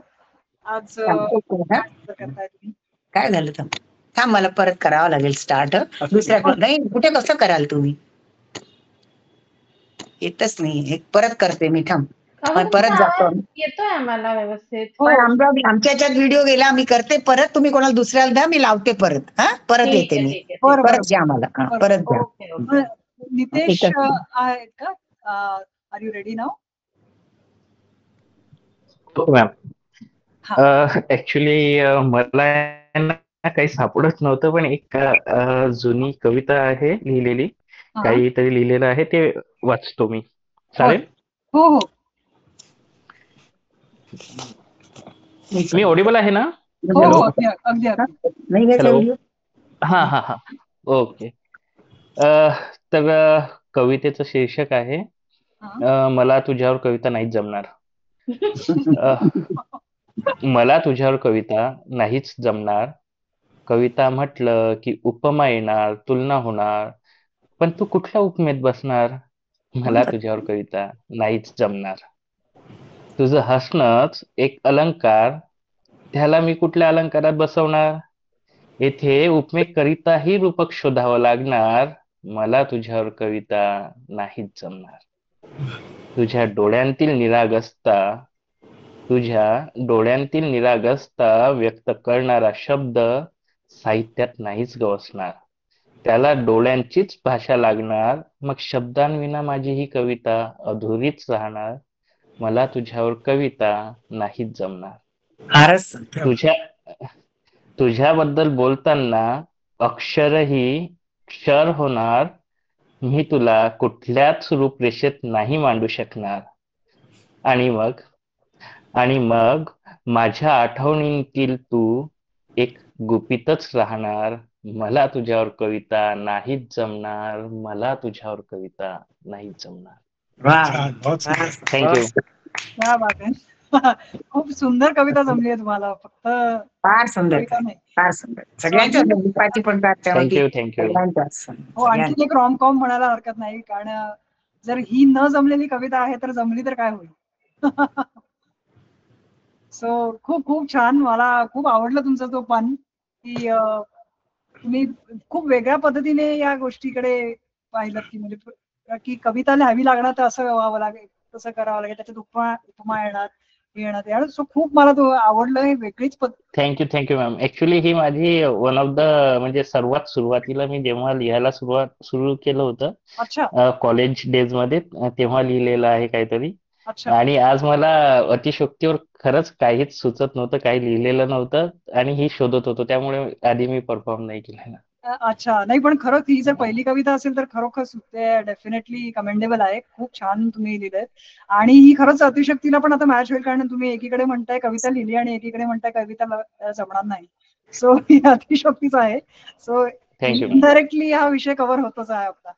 आज करताय तुम्ही? काय झालं थांब, मला परत करावं लागेल स्टार्ट. दुसऱ्या नाही, कुठे कसं कराल तुम्ही? येतच नाही. परत करते मी, थांब. परत जातो. येतोय आम्हाला व्यवस्थित. आमच्या याच्यात व्हिडिओ गेला, मी करते परत. तुम्ही कोणाला दुसऱ्याला द्या, मी लावते परत. हा, परत येते मी. परत द्या मला, परत द्या. नितेश आहेत का? Are you ready now? हो मॅम. ऍक्च्युली मला काही सापडत नव्हतं, पण एक जुनी कविता आहे लिहिलेली, काहीतरी लिहिलेलं आहे, ते वाचतो मी. चालेल? हो हो. मी ऑडिबल आहे ना? हो हो, अगदी. हॅलो. हा. ओके. तर कवितेचं शीर्षक आहे मला तुझ्यावर कविता नाहीच जमणार. मला तुझ्यावर कविता नाहीच जमणार. कविता म्हटलं की उपमा येणार, तुलना होणार, पण तू कुठल्या उपमेत बसणार? मला तुझ्यावर कविता नाहीच जमणार. तुझं हसणंच एक अलंकार, त्याला मी कुठल्या अलंकारात बसवणार? येथे उपमेकरिताही रूपक शोधावं लागणार. मला तुझ्यावर कविता नाहीच जमणार. तुझ्या डोळ्यांतील निरागसता व्यक्त करणारा शब्द साहित्यात नाहीच गवसणार. त्याला डोळ्यांचीच भाषा लागणार, मग शब्दांविना माझी ही कविता अधुरीच राहणार. मला तुझ्यावर कविता नाहीच जमणार. तुझ्याबद्दल बोलताना अक्षरही क्षर होणार. मी तुला कुठल्याच रूपरेषेत नाही मांडू शकणार. आणि मग माझ्या आठवणींतील तू एक गुपितच राहणार. मला तुझ्यावर कविता नाहीच जमणार. मला तुझ्यावर कविता नाहीच जमणार. छान, बहुत सुंदर. थँक्यू. क्या बात आहे. खूप सुंदर कविता जमली आहे तुम्हाला. फक्त फार सुंदर कविता नाही. फार सुंदर. सगळ्यांच्या दीपाची पण त्यामध्ये थँक्यू. सगळ्यांच्याच. हो, आणखी एक रॉम कॉम म्हणायला हरकत नाही, कारण जर ही न जमलेली कविता आहे तर जमली तर काय होईल. सो खूप खूप छान. मला खूप आवडलं तुमचा तो पन, की तुम्ही खूप वेगळ्या पद्धतीने या गोष्टीकडे पाहिलं, की म्हणजे की कविता लिहावी लागणार तर असं व्हावं लागेल, तसं करावं लागेल, त्याच्यात उपमा येणार, हे येणार. सो खूप मला तो आवडलं. हे वेगळीच थँक्यू मॅम. ऍक्च्युली ही माझी वन ऑफ द म्हणजे सर्वात सुरुवातीला मी जेव्हा लिहायला सुरू केलं होतं कॉलेज डेज मध्ये, तेव्हा लिहिलेलं आहे काहीतरी. आणि आज मला अतिशोक्तीवर खरंच काहीच सुचत नव्हतं, काही लिहिलेलं नव्हतं आणि ही शोधत होतो, त्यामुळे आधी मी परफॉर्म नाही केलं. अच्छा. नाही, पण खरंच ही जर पहिली कविता असेल तर खरोखर ते डेफिनेटली कमेंडेबल आहे. खूप छान तुम्ही लिहिलंय. आणि ही खरंच अतिशक्तीला पण आता मॅच होईल, कारण तुम्ही एकीकडे म्हणताय कविता लिहिली आणि एकीकडे म्हणताय कविता जमणार नाही. सो ही अतिशक्तीच आहे. सो इनडायरेक्टली हा विषय कव्हर होतच आहे आपला.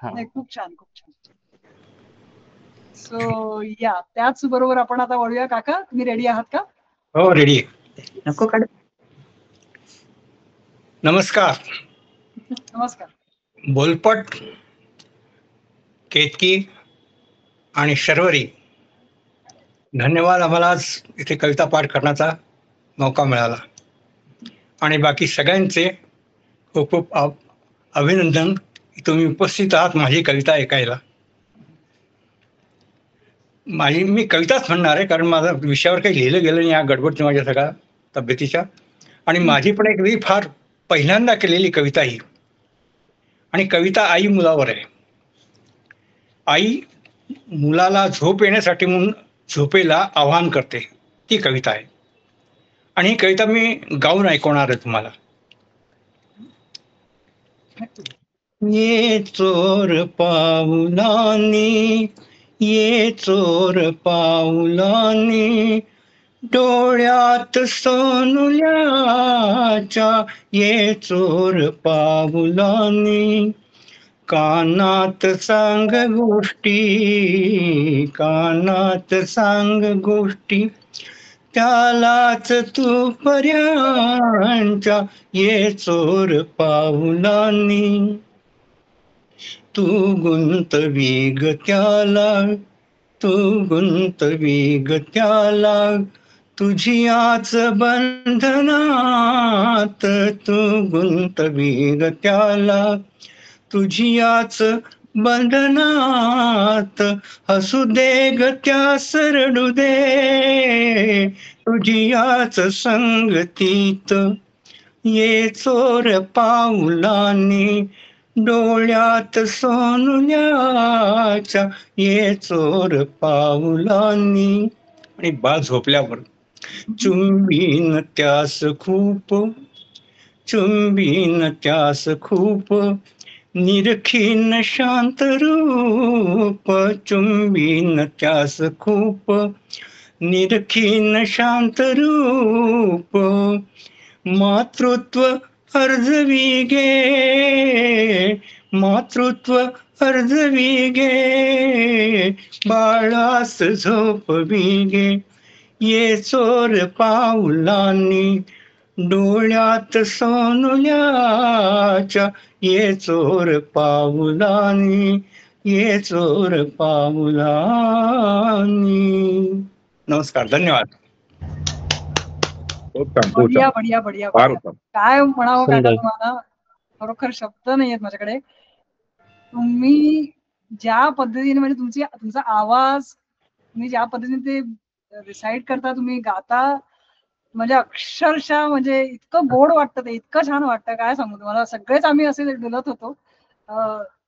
नाही, खूप छान, खूप छान. सो या त्याच बरोबर आपण आता वळूया. काका, तुम्ही रेडी आहात का? हो, रेडी. नको काढ. नमस्कार. नमस्कार. बोलपट, केतकी आणि शर्वरी, धन्यवाद. आम्हाला आज इथे कविता पाठ करण्याचा मौका मिळाला. आणि बाकी सगळ्यांचे खूप खूप अभिनंदन, तुम्ही उपस्थित आहात माझी कविता ऐकायला. मी कविताच म्हणणार आहे, कारण माझा विषयावर काही लिहिलं गेलं नाही या गडबडच्या माझ्या सगळ्या तब्येतीच्या. आणि माझी पण एक फार पहिल्यांदा केलेली कविता ही. आणि कविता आई मुलावर आहे. आई मुलाला झोप येण्यासाठी म्हणून झोपेला आवाहन करते, ती कविता आहे. आणि ही कविता मी गाऊन ऐकवणार आहे तुम्हाला. ये चोर पाऊलांनी, ये चोर पाऊलांनी, डोळ्यात सोनुल्याच्या, ये चोर पाऊलांनी, कानात सांग गोष्टी, कानात सांग गोष्टी, त्यालाच तू पर्यांच्या, ये चोर पाऊलांनी. तू गुंतवी ग त्याला, तू गुंतवी ग त्याला, तुझी आच बंधनात, तू गुंतवी ग त्याला, तुझी आच बंधनात, हसू दे ग त्यास रडू दे, तुझी आच संगतीत, ये चोर पाऊलांनी, डोळ्यात सोनुल्याच्या, ये चोर पाऊलांनी. आणि बाळ झोपल्यावर चुंबीन त्यास खूप, चुंबीन त्यास खूप, निरखीन शांत रूप, चुंबीन त्यास खूप, निरखीन शांत रूप, मातृत्व अर्जवी गे, मातृत्व अर्जवी गे, बाळास झोपवी गे, ये चोर पाऊलांनी, डोळ्यात सोनुल्याच्या, ये चोर पाऊलांनी, ये चोर पाऊलांनी. नमस्कार, धन्यवाद. बढिया बढिया बढिया. काय म्हणावं काका तुम्हाला, खरोखर शब्द नाहीयेत माझ्याकडे. तुम्ही ज्या पद्धतीने म्हणजे तुमचा आवाज, तुम्ही ज्या पद्धतीने ते रिसाईट करता, तुम्ही गाता, म्हणजे अक्षरशः म्हणजे इतकं गोड वाटतं, ते इतकं छान वाटतं, काय सांगू तुम्हाला. सगळेच आम्ही असे डुलत होतो.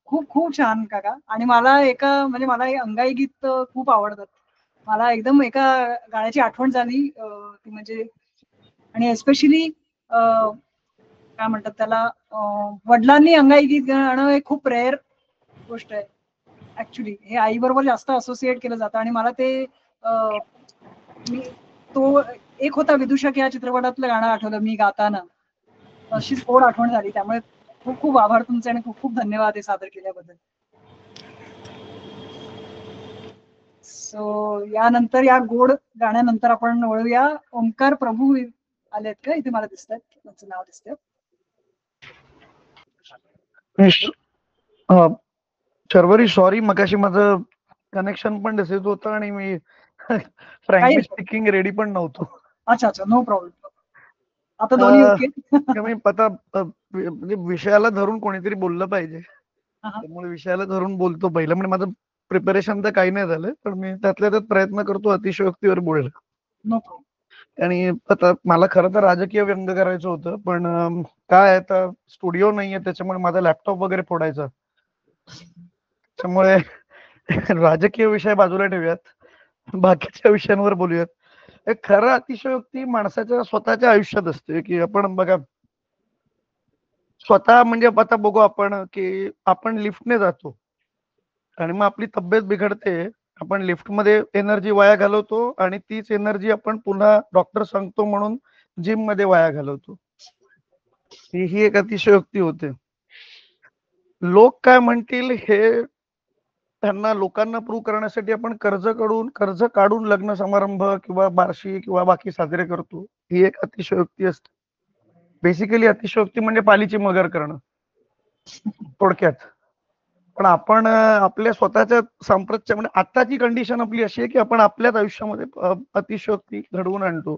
खूप खूप छान काका. आणि मला मला हे अंगाई गीत खूप आवडतात. मला एकदम एका गाण्याची आठवण झाली, ती म्हणजे, आणि एस्पेशली काय म्हणतात त्याला, वडिलांनी अंगाई गीत गाणं हे खूप रेअर गोष्ट आहे ऍक्च्युली. हे आई बरोबर जास्त असोसिएट केलं जातं. आणि मला ते तो एक होता विदूषक या चित्रपटातलं गाणं आठवलं मी गाताना, अशीच गोड आठवण झाली. त्यामुळे खूप खूप आभार तुमचे आणि खूप खूप धन्यवाद हे सादर केल्याबद्दल. सो यानंतर या गोड गाण्यानंतर आपण वळूया. ओंकार प्रभू आलेत का इथे, मला दिसत आहेत, त्यांचं नाव दिसतंय. शर्वरी सॉरी, मगाशी माझं कनेक्शन पण दिसत होतं आणि मी फ्रँकली स्पीकिंग रेडी पण नव्हतो. अच्छा अच्छा, नो प्रॉब्लेम. आता दोन्ही ओके. मी आता म्हणजे विषयाला धरून कोणीतरी बोललं पाहिजे, त्यामुळे विषयाला धरून बोलतो पहिलं. म्हणजे माझं प्रिपरेशन तर काही नाही झालं, पण मी त्यातल्या त्यात प्रयत्न करतो अतिशयोक्तीवर बोलायला. No problem. आणि आता मला खरं तर राजकीय व्यंग करायचं होतं, पण काय आता स्टुडिओ नाहीये, त्याच्यामुळे माझा लॅपटॉप वगैरे फोडायचा, त्यामुळे राजकीय विषय बाजूला ठेवूयात, बाकीच्या विषयांवर बोलूयात. एक खरं अतिशयोक्ती माणसाच्या स्वतःच्या आयुष्यात असते, की आपण बघा स्वतः, म्हणजे आता बघू आपण की आपण लिफ्टने जातो आणि मग आपली तब्येत बिघडते, आपण लिफ्टमध्ये एनर्जी वाया घालवतो आणि तीच एनर्जी आपण पुन्हा डॉक्टर सांगतो म्हणून जिम मध्ये वाया घालवतो. ही एक अतिशयोक्ती होते. लोक काय म्हणतील हे त्यांना लोकांना प्रूव्ह करण्यासाठी आपण कर्ज काढून लग्न समारंभ किंवा बार्शी किंवा बाकी साजरे करतो. ही एक अतिशयोक्ती असते. बेसिकली अतिशयोक्ती म्हणजे पालीची मगर करणं थोडक्यात. पण आपण आपल्या स्वतःच्या सांप्रतच्या, म्हणजे आताची कंडिशन आपली अशी आहे की आपण आपल्याच आयुष्यामध्ये अतिशयोक्ती घडवून आणतो.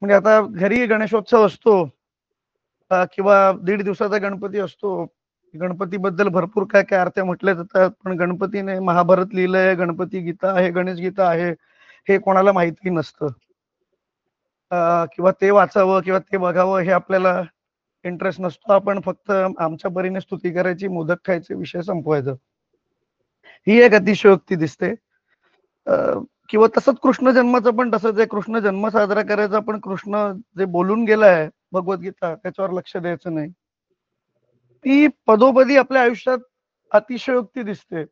म्हणजे आता घरी गणेशोत्सव असतो किंवा 1.5 दिवसाचा गणपती असतो, गणपतीबद्दल भरपूर काय काय आरत्या म्हटल्या जातात, पण गणपतीने महाभारत लिहिलंय, गणपती गीता आहे, गणेश गीता आहे, हे कोणाला माहिती नसतं. किंवा ते वाचावं किंवा ते बघावं हे आपल्याला इंटरेस्ट नसतो. आपण फक्त आमच्या परीने स्तुती करायची, मोदक खायचे, विषय संपवायचं. ही एक अतिशयोक्ती दिसते. किंवा तसंच कृष्ण जन्माचं पण तसंच आहे. कृष्ण जन्म साजरा करायचा, पण कृष्ण जे बोलून गेलाय भगवद्गीता त्याच्यावर लक्ष द्यायचं नाही. ती पदोपदी आपल्या आयुष्यात अतिशयोक्ती दिसते.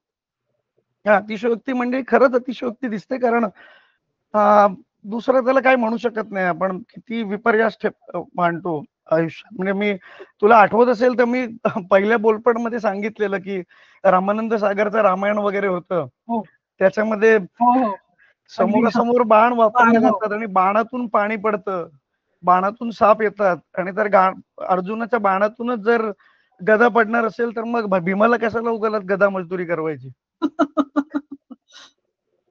अतिशयोक्ती म्हणजे खरंच अतिशयोक्ती दिसते, कारण दुसरं त्याला काय म्हणू शकत नाही. आपण किती विपर्यास मांडतो आयुष्यात. म्हणजे मी तुला आठवत असेल तर मी पहिल्या बोलपटमध्ये सांगितलेलं की रामानंद सागरचं रामायण वगैरे होतं, त्याच्यामध्ये समोरासमोर बाण वापरले जातात आणि बाणातून पाणी पडतं, बाणातून साप येतात, आणि तर अर्जुनाच्या बाणातूनच जर गदा पडणार असेल तर मग भीमाला कशाला उगाच गदा मजदुरी करवायची.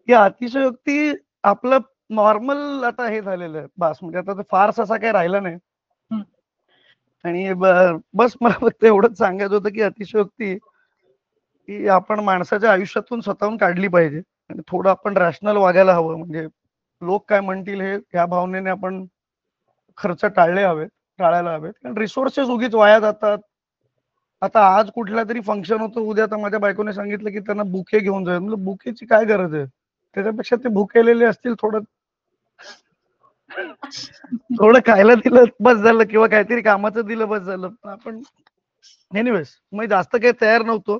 ही अतिशयोक्ती आपलं नॉर्मल आता हे झालेलं आहे बस. म्हणजे आता फारस असा काही राहिला नाही. आणि बस मला फक्त एवढंच सांगायचं होतं की अतिशयोक्ती ही आपण माणसाच्या आयुष्यातून स्वतःहून काढली पाहिजे आणि थोडं आपण रॅशनल वागायला हवं. म्हणजे लोक काय म्हणतील हे ह्या भावनेने आपण खर्च टाळायला हवेत, कारण रिसोर्सेस उगीच वाया जातात. आता आज कुठल्या तरी फंक्शन होतं, उद्या तर माझ्या बायकोने सांगितलं की त्यांना बुके घेऊन जाईल. म्हणजे बुकेची काय गरज आहे, त्याच्यापेक्षा ते भुकेलेले असतील, थोडं खायला दिलं बस झालं, किंवा काहीतरी कामाचं दिलं बस झालं. आपण एनिवेज मी जास्त काही तयार नव्हतो.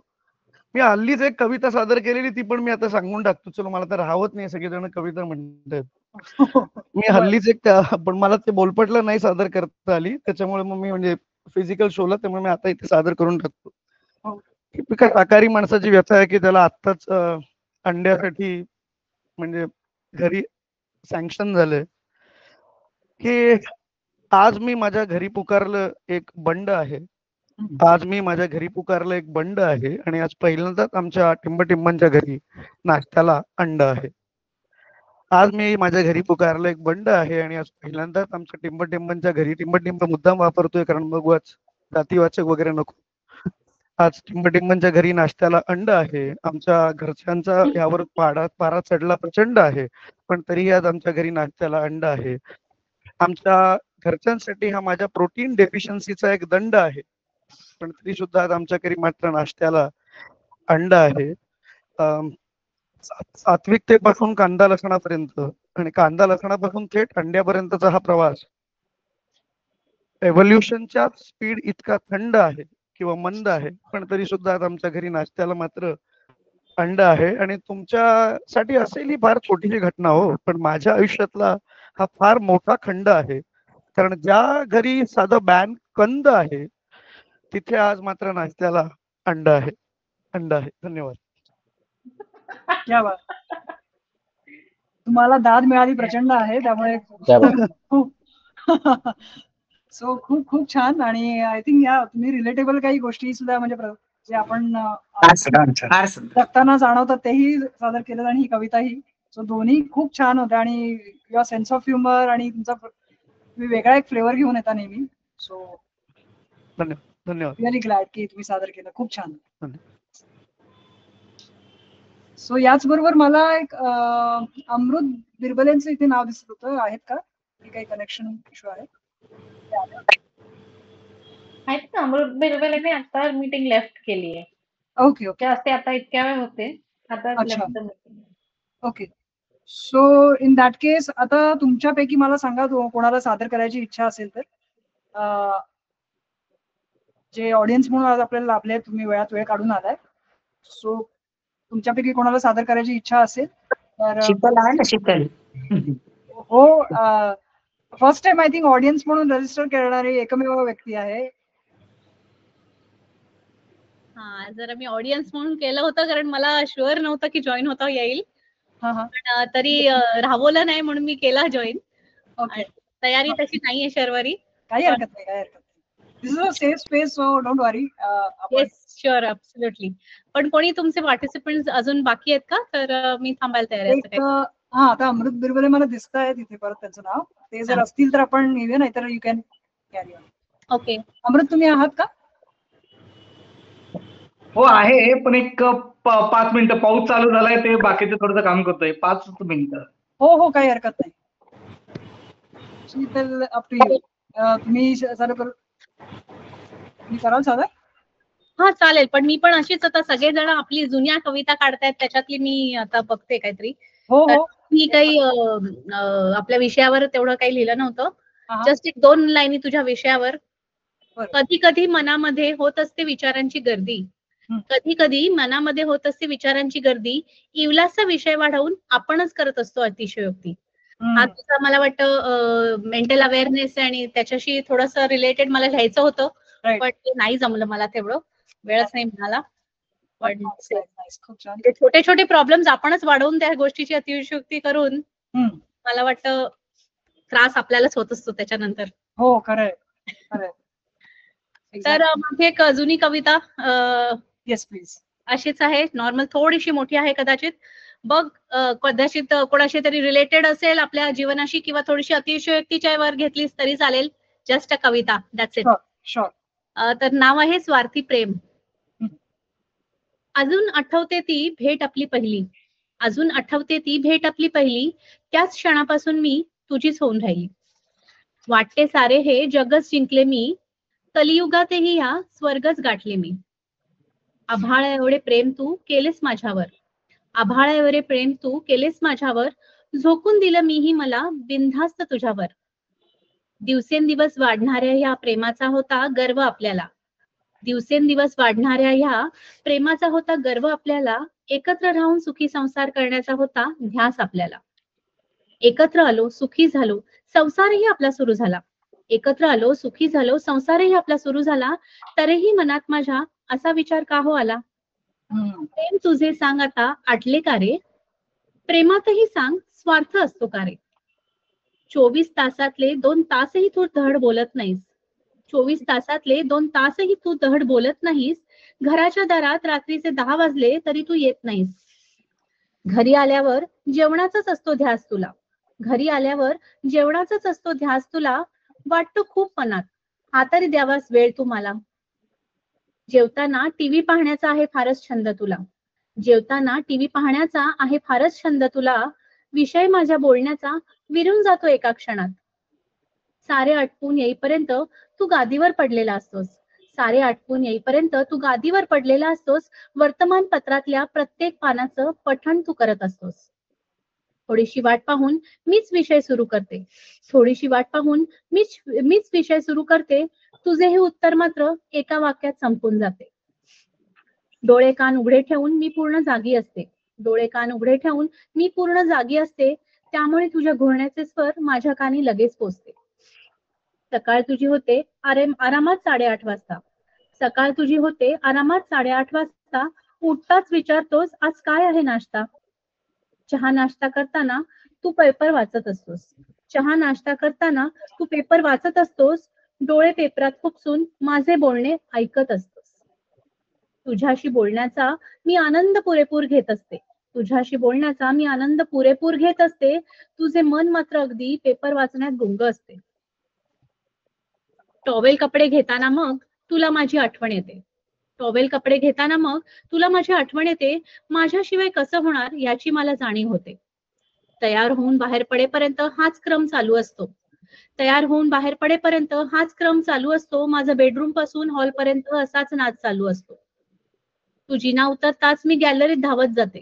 मी हल्लीच एक कविता सादर केलेली, ती पण मी आता सांगून टाकतो. चलो, मला तर राहत नाही, सगळेजण कविता म्हणतात. मी हल्लीच एक, पण मला ते बोलपटला नाही सादर करता आली, त्याच्यामुळे मग मी म्हणजे फिजिकल शोला, त्यामुळे मी आता इथे सादर करून टाकतो. काय शाकाहारी माणसाची व्यथा आहे की त्याला आत्ताच अंड्यासाठी म्हणजे घरी सँक्शन झालंय की आज मी माझ्या घरी पुकारलं एक बंड आहे, आज मी माझ्या घरी पुकारलं एक बंड आहे, आणि आज पहिल्यांदाच आमच्या टिंबटिंबांच्या घरी नाश्त्याला अंड आहे. आज मी माझ्या घरी पुकारलं एक बंड आहे, आणि आज पहिल्यांदाच आमच्या टिंबटिंबांच्या घरी, टिंबटिंब मुद्दाम वापरतोय कारण मग जातीवाचक वगैरे नको, आज टिंबटिंबांच्या घरी नाश्त्याला अंड आहे. आमच्या घरच्यांचा यावर पारा चढला प्रचंड आहे, पण तरीही आज आमच्या घरी नाश्त्याला अंड आहे. आमच्या घरच्यांसाठी हा माझ्या प्रोटीन डेफिशियन्सीचा एक दंड आहे, पण तरी सुद्धा आज आमच्या घरी मात्र नाश्त्याला अंड आहे. सात्विकतेपासून कांदा लसणापर्यंत आणि कांदा लसणापासून थेट अंड्यापर्यंतचा हा प्रवास एव्होल्युशनच्या स्पीड इतका थंड आहे किंवा मंद आहे, पण तरी सुद्धा आज आमच्या घरी नाश्त्याला मात्र अंड आहे. आणि तुमच्यासाठी असेल ही फार छोटीशी घटना हो, पण माझ्या आयुष्यातला हा फार मोठा खंड आहे, कारण ज्या घरी साधं बॅन कंद आहे तिथे आज मात्र नाश्त्याला अंड आहे. धन्यवाद. क्या बात. तुम्हाला दाद मिळाली प्रचंड आहे त्यामुळे सो खूप खूप छान. आणि आय थिंक या तुम्ही रिलेटेबल काही गोष्टी सुद्धा म्हणजे जे आपण जगताना जाणवतात तेही सादर केलं आणि ही कविताही. सो दोन्ही खूप छान होत्या आणि युअर सेन्स ऑफ ह्युमर आणि तुमचा तुम्ही वेगळा एक फ्लेवर घेऊन येता नेहमी. सो धन्यवाद. रिअली ग्लॅड की तुम्ही सादर केलं. खूप छान. सो याच बरोबर मला एक अमृत बिरबलेंचं इथे नाव दिसत होतं. आहेत का काही कनेक्शन इश्यू आहे? आहेत ना, अमृत बिरबलेने आता मीटिंग लेफ्ट केली आहे. Okay okay. असते आता इतक्या वेळ होते, आता left. Okay. So in that case आता तुमच्यापैकी मला सांगा कोणाला सादर करायची इच्छा असेल तर, जे ऑडियन्स म्हणून आज आपल्याला लाभले, तुम्ही वेळात वेळ काढून आलाय. सो तुमच्यापैकी कोणाला सादर करायची इच्छा असेल तर शीतल आहे ना, शीतल. हो, first time I think audience म्हणून रजिस्टर करणारी एकमेव व्यक्ती आहे. हा, जरा मी ऑडियन्स म्हणून केलं होतं कारण मला शुअर नव्हतं की जॉईन होता येईल. पण तरी राहवलं नाही म्हणून मी केला जॉईन. तयारी तशी नाहीये शर्वरी. काही हरकत नाही, काही हरकत नाही. This is a safe space, so don't worry. Yes, sure, absolutely. पण कोणी तुमचे पार्टिसिपेंट्स अजून बाकी आहेत का? तर मी थांबायला तयार आहे. हा, आता अमृत बिरबले मला दिसत आहे तिथे, परत त्यांचं नाव. ते जर असतील तर आपण येऊया, नाहीतर you can carry on. Okay. Amrit, तुम्ही आहात का? हो आहे, पण एक 5 मिनिटं पाऊस चालू झालाय, ते बाकीचं थोडंसं काम करतोय. 5 मिनिटं. हो, काही हरकत नाही. Sheetal, up to you. तुम्ही चालू कराल सादर? हा, चालेल. पण मी पण अशीच, आता सगळेजण आपली जुन्या कविता काढतायत, त्याच्यातली मी आता बघते काहीतरी. मी काही आपल्या विषयावर तेवढं काही लिहिलं नव्हतं. जस्ट एक 2 लाईनी तुझ्या विषयावर. कधी कधी मनामध्ये होत असते विचारांची गर्दी, कधी कधी मनामध्ये होत असते विचारांची गर्दी, इवलासा विषय वाढवून आपणच करत असतो अतिशयोक्ती. हा तुझा मला वाटतं मेंटल अवेअरनेस आणि त्याच्याशी थोडंसं रिलेटेड मला घ्यायचं होतं, पण ते नाही जमलं मला, तेवढं वेळच नाही मिळाला. पण छोटे छोटे प्रॉब्लेम्स आपणच वाढवून त्या गोष्टीची अतिशयोक्ती करून मला वाटतं त्रास आपल्यालाच होत असतो त्याच्यानंतर. हो, खरंय. तर माझी एक जुनी कविता येस प्लीज अशीच आहे, नॉर्मल, थोडीशी मोठी आहे कदाचित. बघ, कदाचित कोणाशी तरी रिलेटेड असेल आपल्या जीवनाशी, किंवा थोडीशी अतिशयोक्तीच्या वर घेतलीस तरी चालेल. Just a Kavita, that's it. तर नाव आहे स्वार्थी प्रेम. अजून आठवते ती भेट आपली पहिली, अजून आठवते ती भेट आपली पहिली, त्याच क्षणापासून मी तुझीच होऊन राहिली. वाटते सारे हे जगच जिंकले मी, कलियुगातही ह्या स्वर्गच गाठले मी. आभाळ एवढे प्रेम तू केलेस माझ्यावर, आभाळ एवढे प्रेम तू केलेस माझ्यावर, झोकून दिलं मीही मला बिनधास्त तुझ्यावर. दिवसेंदिवस वाढणाऱ्या ह्या प्रेमाचा होता गर्व आपल्याला, दिवसेंदिवस वाढणाऱ्या ह्या प्रेमाचा होता गर्व आपल्याला. एकत्र राहून सुखी संसार करण्याचा होता ध्यास आपल्याला. एकत्र आलो, सुखी झालो, संसारही आपला सुरू झाला. एकत्र आलो, सुखी झालो, संसारही आपला सुरू झाला. तरीही मनात माझ्या असा विचार का हो आला, प्रेम तुझे सांग आता आटले का रे, प्रेमातही सांग स्वार्थ असतो का रे. 24 तासातले 2 तासही तू धड बोलत नाहीस, 24 तासातले 2 तासही तू धड बोलत नाहीस. घराच्या दारात रात्रीचे 10 वाजले तरी तू येत नाहीस. घरी आल्यावर जेवणाचाच असतो ध्यास तुला, घरी आल्यावर जेवणाचाच असतो ध्यास तुला. वाटतं खूप मनात, हा तरी द्यावास वेळ तुम्हाला. जेवताना टीव्ही पाहण्याचा आहे फारच छंद तुला, जेवताना टीव्ही पाहण्याचा आहे फारच छंद तुला. विषय माझ्या बोलण्याचा विरून जातो एका क्षणात. सारे आटपून येईपर्यंत तू गादीवर पडलेला असतोस, सारे आटपून येईपर्यंत तू गादीवर पडलेला असतोस. वर्तमानपत्रातल्या प्रत्येक पानाचं पठण तू करत असतोस. थोडीशी वाट पाहून मीच विषय सुरू करते, थोडीशी वाट पाहून मीच विषय सुरू करते. तुझे हे उत्तर मात्र एका वाक्यात संपून जाते. डोळे कान उघडे ठेवून मी पूर्ण जागी असते, डोळे कान उघडे ठेवून मी पूर्ण जागी असते. त्यामुळे तुझ्या घोरण्याचे स्वर माझ्या कानी लगेच पोचते. सकाळ तुझी होते आरामात 8:30 वाजता, सकाळ तुझी होते आरामात 8:30 वाजता. उठताच विचारतोस आज काय आहे नाश्ता. चहा नाश्ता करताना तू पेपर वाचत असतोस. चहा नाश्ता करताना तू पेपर वाचत असतोस. डोळे पेपरात खुपसून माझे बोलणे ऐकत असतोस. तुझ्याशी बोलण्याचा मी आनंद पुरेपूर घेत असते. तुझ्याशी बोलण्याचा मी आनंद पुरेपूर घेत असते. तुझे मन मात्र अगदी पेपर वाचण्यात गुंग असते. टॉवेल कपडे घेताना मग तुला माझी आठवण येते. टॉवेल कपडे घेताना मग तुला माझी आठवण येते. माझ्याशिवाय कसं होणार याची मला जाणीव होते. तयार होऊन बाहेर पडेपर्यंत हाच क्रम चालू असतो. तयार होऊन बाहेर पडेपर्यंत हाच क्रम चालू असतो. माझा बेडरूम पासून हॉल पर्यंत असाच नाच चालू असतो. तू जिना उतरताच मी गॅलरीत धावत जाते.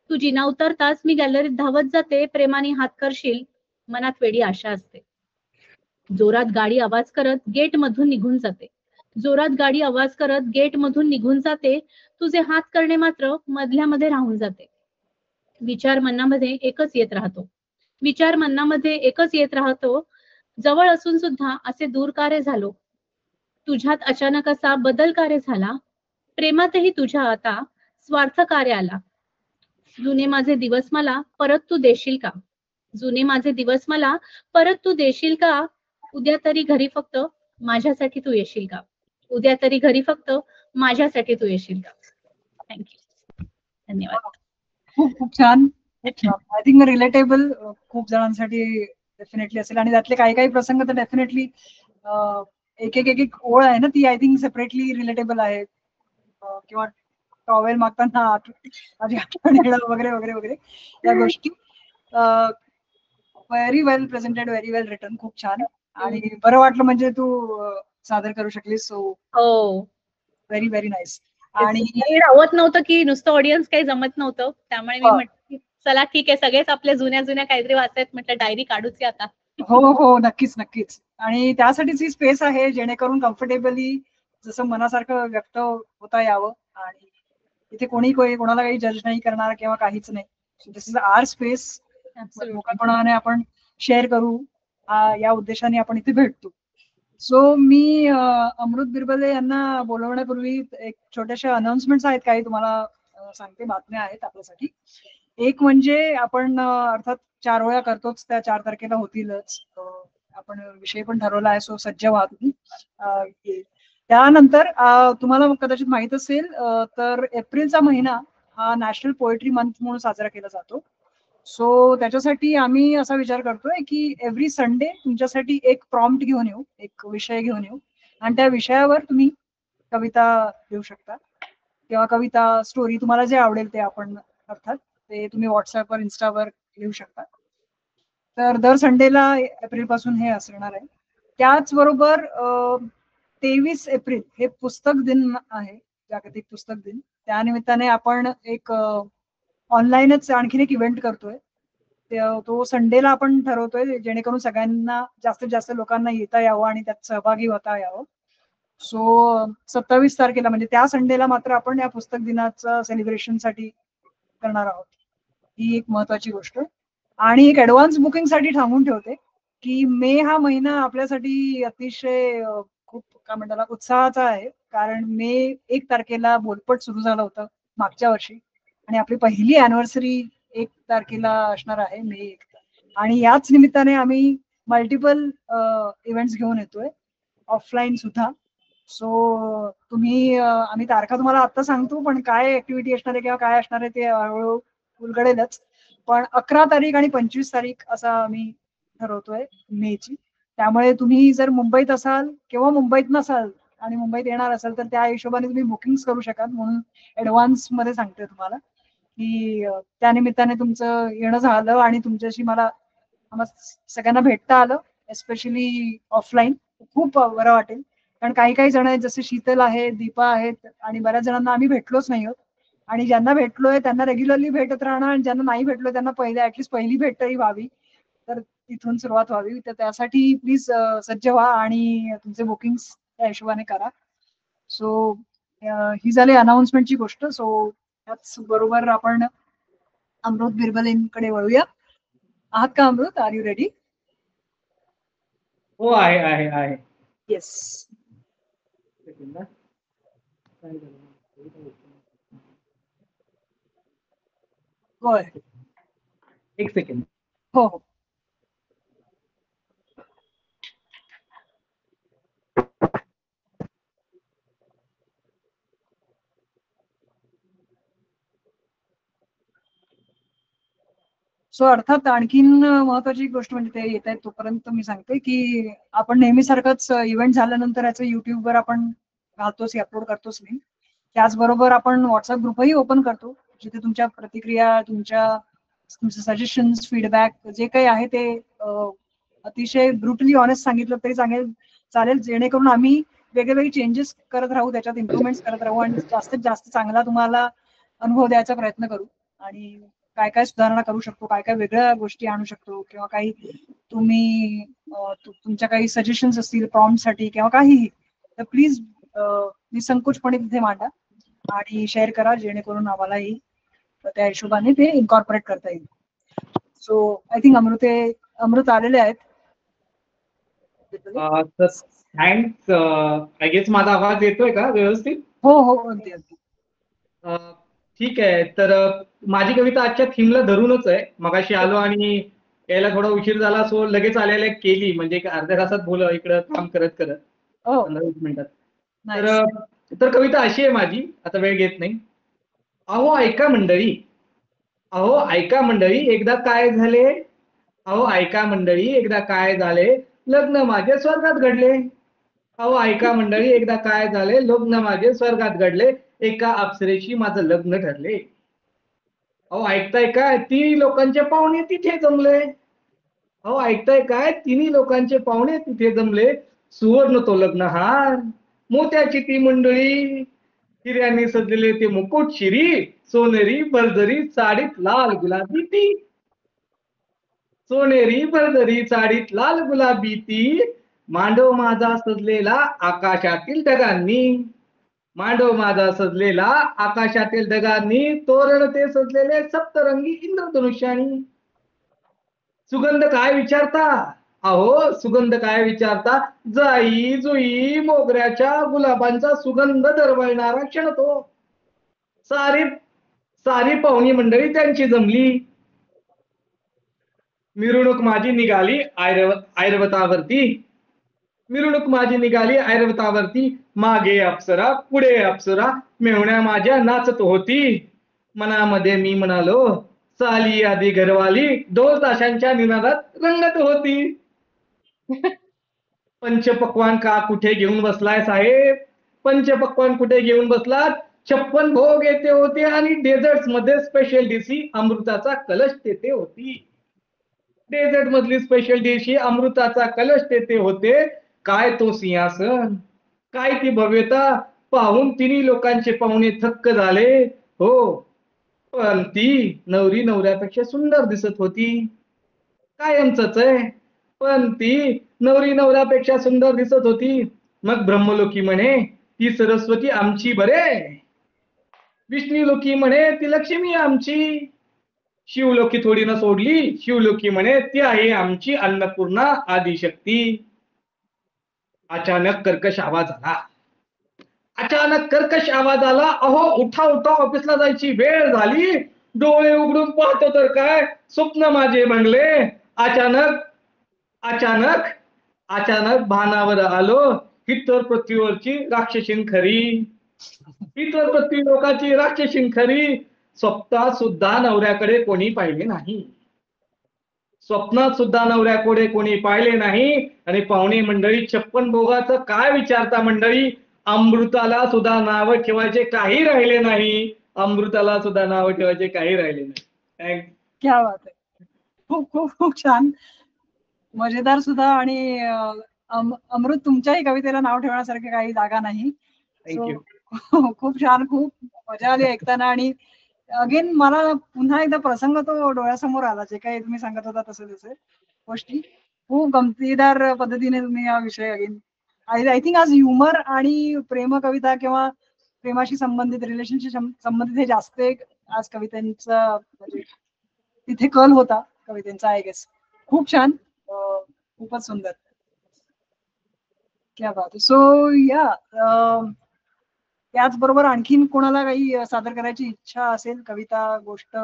तू जिना उतरताच मी गॅलरीत धावत जाते. प्रेमाने हात करशील मनात वेडी आशा असते. जोरात गाडी आवाज करत गेट मधून निघून जाते. जोरात गाडी आवाज करत गेट मधून निघून जाते. तुझे हात करणे मात्र मधल्या मध्ये राहून जाते. विचार मनामध्ये एकच येत राहतो. विचार मनामध्ये एकच येत राहतो. जवळ असून सुद्धा असे दूर का रे झालो. तुझ्यात अचानक असा बदल का रे झाला. प्रेमातही तुझ्या आता स्वार्थ कार्य आला. जुने माझे दिवस मला परत तू देशील का. जुने माझे दिवस मला परत तू देशील का. उद्या तरी घरी फक्त माझ्यासाठी तू येशील का. उद्या तरी घरी फक्त माझ्यासाठी तू येशील का. थँक्यू. धन्यवाद. खूप खूप छान. आय थिंक रिलेटेबल खूप जणांसाठी डेफिनेटली असेल आणि त्यातले काही काही प्रसंग तर डेफिनेटली एक एक एक एक ओळ आहे ना ती आय थिंक सेपरेटली रिलेटेबल आहे. किंवा टॉवेल मागताना माझी आठवण येणं वगैरे वगैरे वगैरे या गोष्टी very well presented, very well written. खूप छान आणि बरं वाटलं म्हणजे तू सादर करू शकलीस. So very very nice. आणि राहत नव्हतं की नुसतं ऑडियन्स काही जमत नव्हतं. त्यामुळे मी म्हटलं चला ठीक आहे सगळेच आपल्या जुन्या काहीतरी वाचायत म्हटलं डायरी काढूची आता. हो हो नक्कीच नक्कीच. आणि त्यासाठीच ही स्पेस आहे जेणेकरून कम्फर्टेबली जसं मनासारखं व्यक्त होता यावं आणि इथे कोणाला काही जज नाही करणार किंवा काहीच नाही. This is our space. मोकळपणाने आपण शेअर करू या उद्देशाने आपण इथे भेटतो. सो मी अमृत बिरबले यांना बोलवण्यापूर्वी एक छोट्याशा अनाउन्समेंट्स आहेत काही तुम्हाला सांगते. बातम्या आहेत आपल्यासाठी. एक म्हणजे आपण अर्थात 4 वेळा करतोच. त्या 4 तारखेला होतीलच. आपण विषय पण ठरवला आहे. सो सज्ज व्हा तुम्ही. त्यानंतर तुम्हाला कदाचित माहित असेल तर एप्रिलचा महिना हा नॅशनल पोएट्री मंथ म्हणून साजरा केला जातो. सो त्याच्यासाठी आम्ही असा विचार करतोय की एव्हरी संडे तुमच्यासाठी एक प्रॉम्प्ट घेऊन येऊ, एक विषय घेऊन येऊ आणि त्या विषयावर तुम्ही कविता लिहू शकता किंवा कविता स्टोरी तुम्हाला जे आवडेल ते आपण अर्थात ते तुम्ही व्हॉट्सअपवर इन्स्टावर लिहू शकता. तर दर संडेला एप्रिल पासून हे असणार आहे. त्याचबरोबर 23 एप्रिल हे पुस्तक दिन आहे, जागतिक पुस्तक दिन. त्यानिमित्ताने आपण एक ऑनलाईनच आणखीन एक इव्हेंट करतोय. तो संडेला आपण ठरवतोय जेणेकरून सगळ्यांना जास्तीत जास्त लोकांना येता यावं आणि त्यात सहभागी होता यावं. सो 27 तारखेला म्हणजे त्या संडेला मात्र आपण या पुस्तक दिनाचं सेलिब्रेशनसाठी करणार आहोत. ही एक महत्वाची गोष्ट. आणि एक ऍडव्हान्स बुकिंग साठी थांबून ठेवते की मे हा महिना आपल्यासाठी अतिशय खूप काय म्हणतात उत्साहाचा आहे. कारण मे 1 तारखेला बोलपट सुरू झालं होतं मागच्या वर्षी आणि आपली पहिली अॅनिव्हर्सरी 1 तारखेला असणार आहे मे 1. आणि याच निमित्ताने आम्ही मल्टिपल इव्हेंट्स घेऊन येतोय ऑफलाईन सुद्धा. सो तुम्ही आम्ही तारखा तुम्हाला आता सांगतो पण काय ऍक्टिव्हिटी असणार आहे किंवा काय असणार आहे ते हळूहळू उलगडेलच. पण 11 तारीख आणि 25 तारीख असा आम्ही ठरवतोय मेची. त्यामुळे तुम्ही जर मुंबईत असाल किंवा मुंबईत नसाल आणि मुंबईत येणार असाल तर त्या हिशोबाने तुम्ही बुकिंग करू शकाल. म्हणून ऍडव्हान्स मध्ये सांगते तुम्हाला की त्यानिमित्ताने तुमचं येणं झालं आणि तुमच्याशी मला सगळ्यांना भेटता आलं एस्पेशली ऑफलाईन. खूप बरं वाटेल. कारण काही काही जण आहेत जसे शीतल आहे, दीपा आहेत आणि बऱ्याच जणांना आम्ही भेटलोच नाही आहोत. आणि ज्यांना भेटलोय त्यांना रेग्युलरली भेटत राहणार आणि ज्यांना नाही भेटलोय त्यांना ऍटलीस्ट पहिली भेट तरी व्हावी. तर तिथून सुरुवात व्हावी. तर त्यासाठी प्लीज सज्ज व्हा आणि तुमचे बुकिंग त्या हिशोबाने करा. सो ही झाली अनाउन्समेंटची गोष्ट. सो त्याच बरोबर आपण अमृत बिरबलेंकडे वळूया. आहात का अमृत? R you ready? हो आहे. येस. होय. एक सेकंड. हो हो. सो अर्थात आणखीन महत्वाची गोष्ट म्हणजे ते येत आहेत तोपर्यंत मी सांगते की आपण नेहमीसारखंच इव्हेंट झाल्यानंतर याचं युट्यूबवर आपण घालतोच, अपलोड करतोच नाही. त्याचबरोबर आपण व्हॉट्सअप ग्रुपही ओपन करतो, जिथे तुमच्या प्रतिक्रिया, तुमचे सजेशन्स, फीडबॅक जे काही आहे ते अतिशय ब्रुटली ऑनेस्ट सांगितलं तरी चालेल, जेणेकरून आम्ही वेगवेगळे चेंजेस करत राहू, त्याच्यात इम्प्रुव्हमेंट्स करत राहू आणि जास्तीत जास्त चांगला तुम्हाला अनुभव द्यायचा प्रयत्न करू. आणि काय काय सुधारणा करू शकतो, काय काय वेगळ्या गोष्टी आणू शकतो, किंवा काही तुम्ही तुमच्या काही सजेशन्स असतील प्रॉम्प्टसाठी किंवा काहीही, तर प्लीज निसंकोचपणे तिथे मांडा आणि शेअर करा, जेणेकरून आम्हालाही त्या हिशोबाने ते इन्कॉर्पोरेट करता येईल. सो आय थिंक अमृत आलेले आहेत. थँक्स. आय गेस माझा आवाज येतोय का व्यवस्थित? हो हो, अगदी अगदी. ठीक आहे. तर माझी कविता आजच्या थीमला धरूनच आहे. मगाशी आलो आणि यायला थोडा उशीर झाला, सो लगेच आलेल्या केली, म्हणजे अर्ध्या तासात बोल इकडं काम करत 15-20 मिनिटात. तर कविता अशी आहे माझी, आता वेळ घेत नाही. अहो ऐका मंडळी, अहो ऐका मंडळी, एकदा काय झाले, अहो ऐका मंडळी, एकदा काय झाले, लग्न माझे स्वर्गात घडले. अहो ऐका मंडळी, एकदा काय झाले, लग्न माझे स्वर्गात घडले, एका अप्सरेशी माझं लग्न ठरले. अहो ऐकताय काय, तिन्ही लोकांचे पाहुणे तिथे जमले. अहो ऐकताय काय, तिन्ही लोकांचे पाहुणे तिथे जमले. सुवर्ण तो लग्नहार, मोत्याची ती मंडळी, हिऱ्याने सजलेले ते मुकुट शिरी, सोनेरी भरजरी साडीत लाल गुलाबी ती, सोनेरी भरजरी साडीत लाल गुलाबी ती, मांडव माझा सजलेला आकाशातील ढगांनी, मांडव माझा सजलेला आकाशातील ढगांनी, तोरण ते सजलेले सप्तरंगी इंद्रधनुष्यानी. सुगंध काय विचारता, अहो सुगंध काय विचारता, जाई जुई मोगऱ्याच्या गुलाबांचा सुगंध दरवळणारा क्षण तो. सारी पाहुणी मंडळी त्यांची जमली. मिरवणूक माझी निघाली ऐरावतावरती, मिरवणूक माझी निघाली ऐरावतावरती, मागे अप्सरा पुढे अप्सरा, मेहुण्या माझ्या नाचत होती. मनामध्ये मी म्हणालो, साली आधी घरवाली, ढोल ताशांच्या निनादात रंगत होती. पंचपक्वान का कुठे घेऊन बसलाय साहेब, पंचपक्वान कुठे घेऊन बसलात, 56 भोग येते होते आणि डेझर्ट्स मध्ये स्पेशल डिशी अमृताचा कलश तेथे होती. डेझर्ट मधली स्पेशल डिशी अमृताचा कलश तेथे होते. काय तो सिंहासन, काय ती भव्यता, पाहून तिन्ही लोकांचे पाहुणे थक्क झाले. हो, पण ती नवरी नवऱ्यापेक्षा सुंदर दिसत होती. कायमचंच आहे, पण ती नवरी नवऱ्यापेक्षा सुंदर दिसत होती. मग ब्रह्मलोकी म्हणे, ती सरस्वती आमची बरे, विष्णुलोकी म्हणे ती लक्ष्मी आमची, शिवलोकी थोडी न सोडली, शिवलोकी म्हणे ती आहे आमची अन्नपूर्णा आदिशक्ती. अचानक कर्कश आवाज आला, अचानक कर्कश आवाज आला, अहो उठा उठा, ऑफिसला जायची वेळ झाली. डोळे उघडून पाहतो तर काय स्वप्न माझे बनले. अचानक अचानक अचानक भानावर आलो, ही तर पृथ्वीवरची राक्षसीन खरी, ही तर पृथ्वी लोकाची राक्षसीन खरी. स्वप्नात सुद्धा नवऱ्याकडे कोणी पाहिले नाही, स्वप्नात सुद्धा नवऱ्याकडे कोणी पाहिले नाही. आणि पाहुणे मंडळी 56 भोगाचं काय विचारता मंडळी, अमृताला सुद्धा नाव ठेवायचे काही राहिले नाही, अमृताला सुद्धा नाव ठेवायचे काही राहिले नाही. क्या बात आहे, खूप खूप खूप छान, मजेदार सुद्धा. आणि अमृत, तुमच्याही कवितेला नाव ठेवण्यासारखी काही जागा नाही. खूप छान, खूप मजा आली ऐकताना. आणि अगेन मला पुन्हा एकदा प्रसंग तो डोळ्यासमोर आला, जे काही तुम्ही सांगत होता तसे गोष्टी खूप गमतीदार पद्धतीने तुम्ही हा विषय अगेन, आय थिंक आज ह्युमर आणि प्रेम कविता किंवा प्रेमाशी संबंधित, रिलेशनशी संबंधित हे जास्त एक आज कवितांचा म्हणजे तिथे कल होता कवितांचा, आय गेस. खूप छान, खूपच सुंदर, क्या बात. सो या त्याचबरोबर आणखीन कोणाला काही सादर करायची इच्छा असेल, कविता, गोष्ट?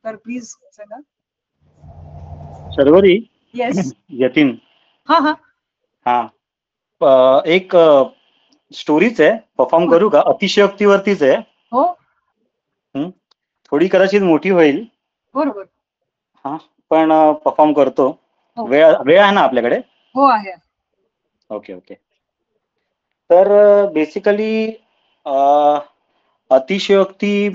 तर प्लीज सांगा. शर्वरी. येस. यतीन. हा हा हा. एक स्टोरीच आहे, परफॉर्म करू का? अतिशयोक्तीवरतीच आहे. हो. थोडी कदाचित मोठी होईल. बरोबर. हा, पण परफॉर्म करतो. हो. वेळ आहे ना आपल्याकडे? हो आहे. Okay okay. तर बेसिकली अतिशयोक्ती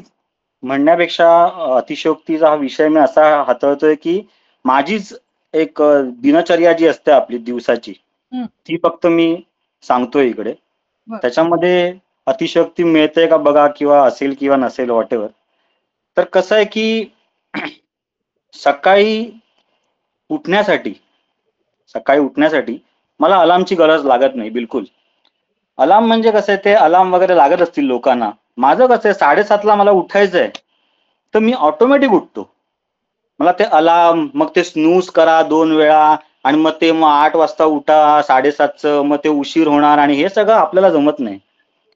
म्हणण्यापेक्षा अतिशयोक्तीचा हा विषय मी असा हाताळतोय की माझीच एक दिनचर्या जी असते आपली दिवसाची, ती फक्त मी सांगतोय इकडे. त्याच्यामध्ये अतिशयोक्ती मिळते का बघा, किंवा असेल किंवा नसेल व्हॉटेवर. तर कसं आहे की सकाळी उठण्यासाठी मला अलार्मची गरज लागत नाही बिलकुल. अलार्म म्हणजे कसं आहे, ते अलार्म वगैरे लागत असतील लोकांना. माझं कसं आहे, 7:30ला मला उठायचं आहे, तर मी ऑटोमॅटिक उठतो. मला ते अलार्म, मग ते स्नूज करा 2 वेळा, आणि मग 8 वाजता उठा 7:30चं, मग ते उशीर होणार, आणि हे सगळं आपल्याला जमत नाही.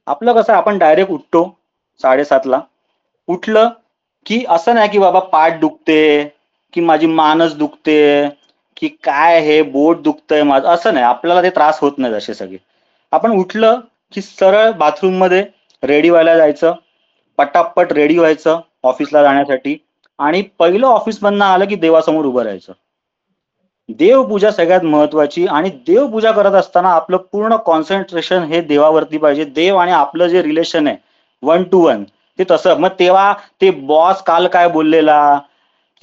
आपलं कसं, आपण डायरेक्ट उठतो 7:30ला. उठलं की असं नाही की बाबा पाठ दुखते, की माझी मानच दुखते, की काय हे बोट दुखतंय माझं, असं नाही. आपल्याला ते त्रास होत नाही असे सगळे. आपण उठलं की सरळ बाथरूम मध्ये रेडी व्हायला जायचं, पटापट रेडी व्हायचं ऑफिसला जाण्यासाठी, आणि पहिलं ऑफिस मधनं आलं की देवासमोर उभं राहायचं. देवपूजा सगळ्यात महत्वाची, आणि देवपूजा करत असताना आपलं पूर्ण कॉन्सन्ट्रेशन हे देवावरती पाहिजे. देव आणि आपलं जे रिलेशन आहे 1 to 1 ते तसं. मग तेव्हा ते बॉस काल काय बोललेला,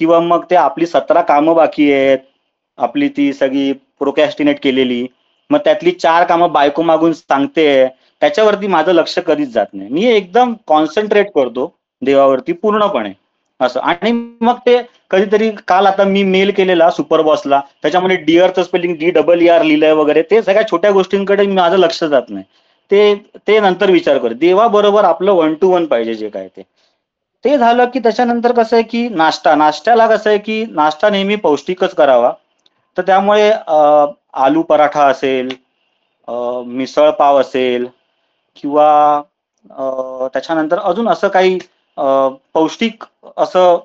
किंवा मग ते आपली 17 कामं बाकी आहेत, आपली ती सगळी प्रोकॅस्टिनेट केलेली, मग त्यातली 4 कामं बायको मागून सांगते, त्याच्यावरती माझं लक्ष कधीच जात नाही. मी एकदम कॉन्सन्ट्रेट करतो देवावरती पूर्णपणे असं. आणि मग ते कधीतरी, काल आता मी मेल केलेला सुपर बॉसला, त्याच्यामध्ये डिअरचं स्पेलिंग DEER लिहिलंय वगैरे, ते सगळ्या छोट्या गोष्टींकडे माझं लक्ष जात नाही. ते नंतर विचार कर. देवाबरोबर आपलं 1 to 1 पाहिजे जे काय ते झालं की त्याच्यानंतर कसं आहे की नाश्त्याला कसं आहे की नाश्ता नेहमी पौष्टिकच करावा. तर त्यामुळे आलू पराठा असेल, मिसळ पाव असेल, किंवा त्याच्यानंतर अजून असं काही पौष्टिक असं,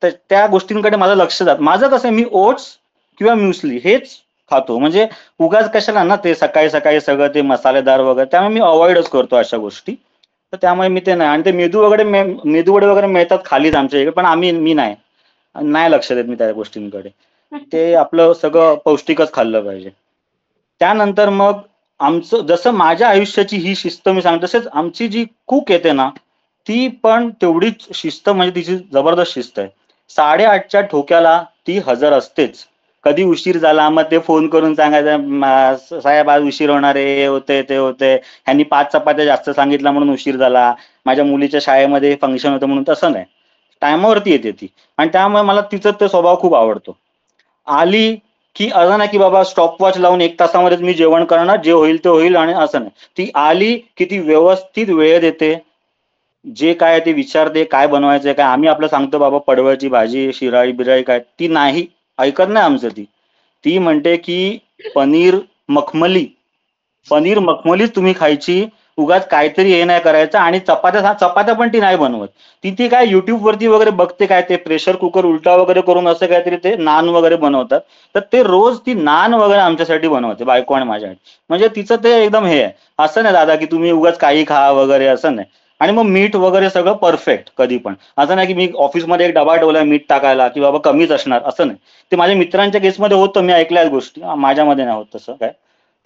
त्या गोष्टींकडे माझं लक्ष जात. माझं कसं आहे, मी ओट्स किंवा म्युस्ली हेच खातो. म्हणजे उगाच कशाला ना ते सकाळी सकाळी सगळं ते मसालेदार वगैरे, त्यामुळे मी अवॉइडच करतो अशा गोष्टी. तर त्यामुळे मी ते नाही. आणि ते मेदूवडे वगैरे मिळतात खालीच आमच्या इकडे, पण मी नाही लक्ष देत मी त्या गोष्टींकडे. ते आपलं सगळं पौष्टिकच खाल्लं पाहिजे. त्यानंतर मग आमचं, जसं माझ्या आयुष्याची ही शिस्त मी सांगतो, तसेच आमची जी कुक येते ना, ती पण तेवढीच शिस्त, म्हणजे तिची जबरदस्त शिस्त आहे. 8:30च्या ठोक्याला ती हजर असतेच. कधी उशीर झाला मग ते फोन करून सांगायचं, साहेब आज उशीर होणार आहे, हे होते ते होते, ह्यांनी 5 चपात्या जास्त सांगितला म्हणून उशीर झाला, माझ्या मुलीच्या शाळेमध्ये फंक्शन होतं म्हणून. तसं नाही, टायमावरती येते ती. आणि त्यामुळे मला तिचा तो स्वभाव खूप आवडतो. आली की असं नाही की बाबा स्टॉपवॉच लावून 1 तासामध्येच मी जेवण करणार, जे होईल ते होईल, आणि असं नाही. ती आली की ती व्यवस्थित वेळ देते, जे काय ते विचारते काय बनवायचंय काय. आम्ही आपलं सांगतो बाबा पडवळची भाजी, शिराळी बिराळी काय, ती नाही ऐकत नाही आमचं. ती म्हणते की पनीर मखमलीच तुम्ही खायची, उगाच काहीतरी हे नाही करायचं. आणि चपात्या पण ती नाही बनवत. ती काय युट्यूब वरती वगैरे बघते, काय ते प्रेशर कुकर उलटा वगैरे करून असं काहीतरी ते नान वगैरे बनवतात. तर ते रोज ती नान वगैरे आमच्यासाठी बनवते, बायको आणि माझ्यासाठी. म्हणजे तिचं ते एकदम हे आहे. असं नाही दादा की तुम्ही उगाच काही खा वगैरे, असं नाही. आणि मग मीठ वगैरे सगळं परफेक्ट. कधी पण असं नाही की मी ऑफिसमध्ये एक डबा ठेवलाय मीठ टाकायला की बाबा कमीच असणार, असं नाही. ते माझ्या मित्रांच्या केसमध्ये होतं, मी ऐकल्याच गोष्टी, माझ्यामध्ये नाही होत तसं काय.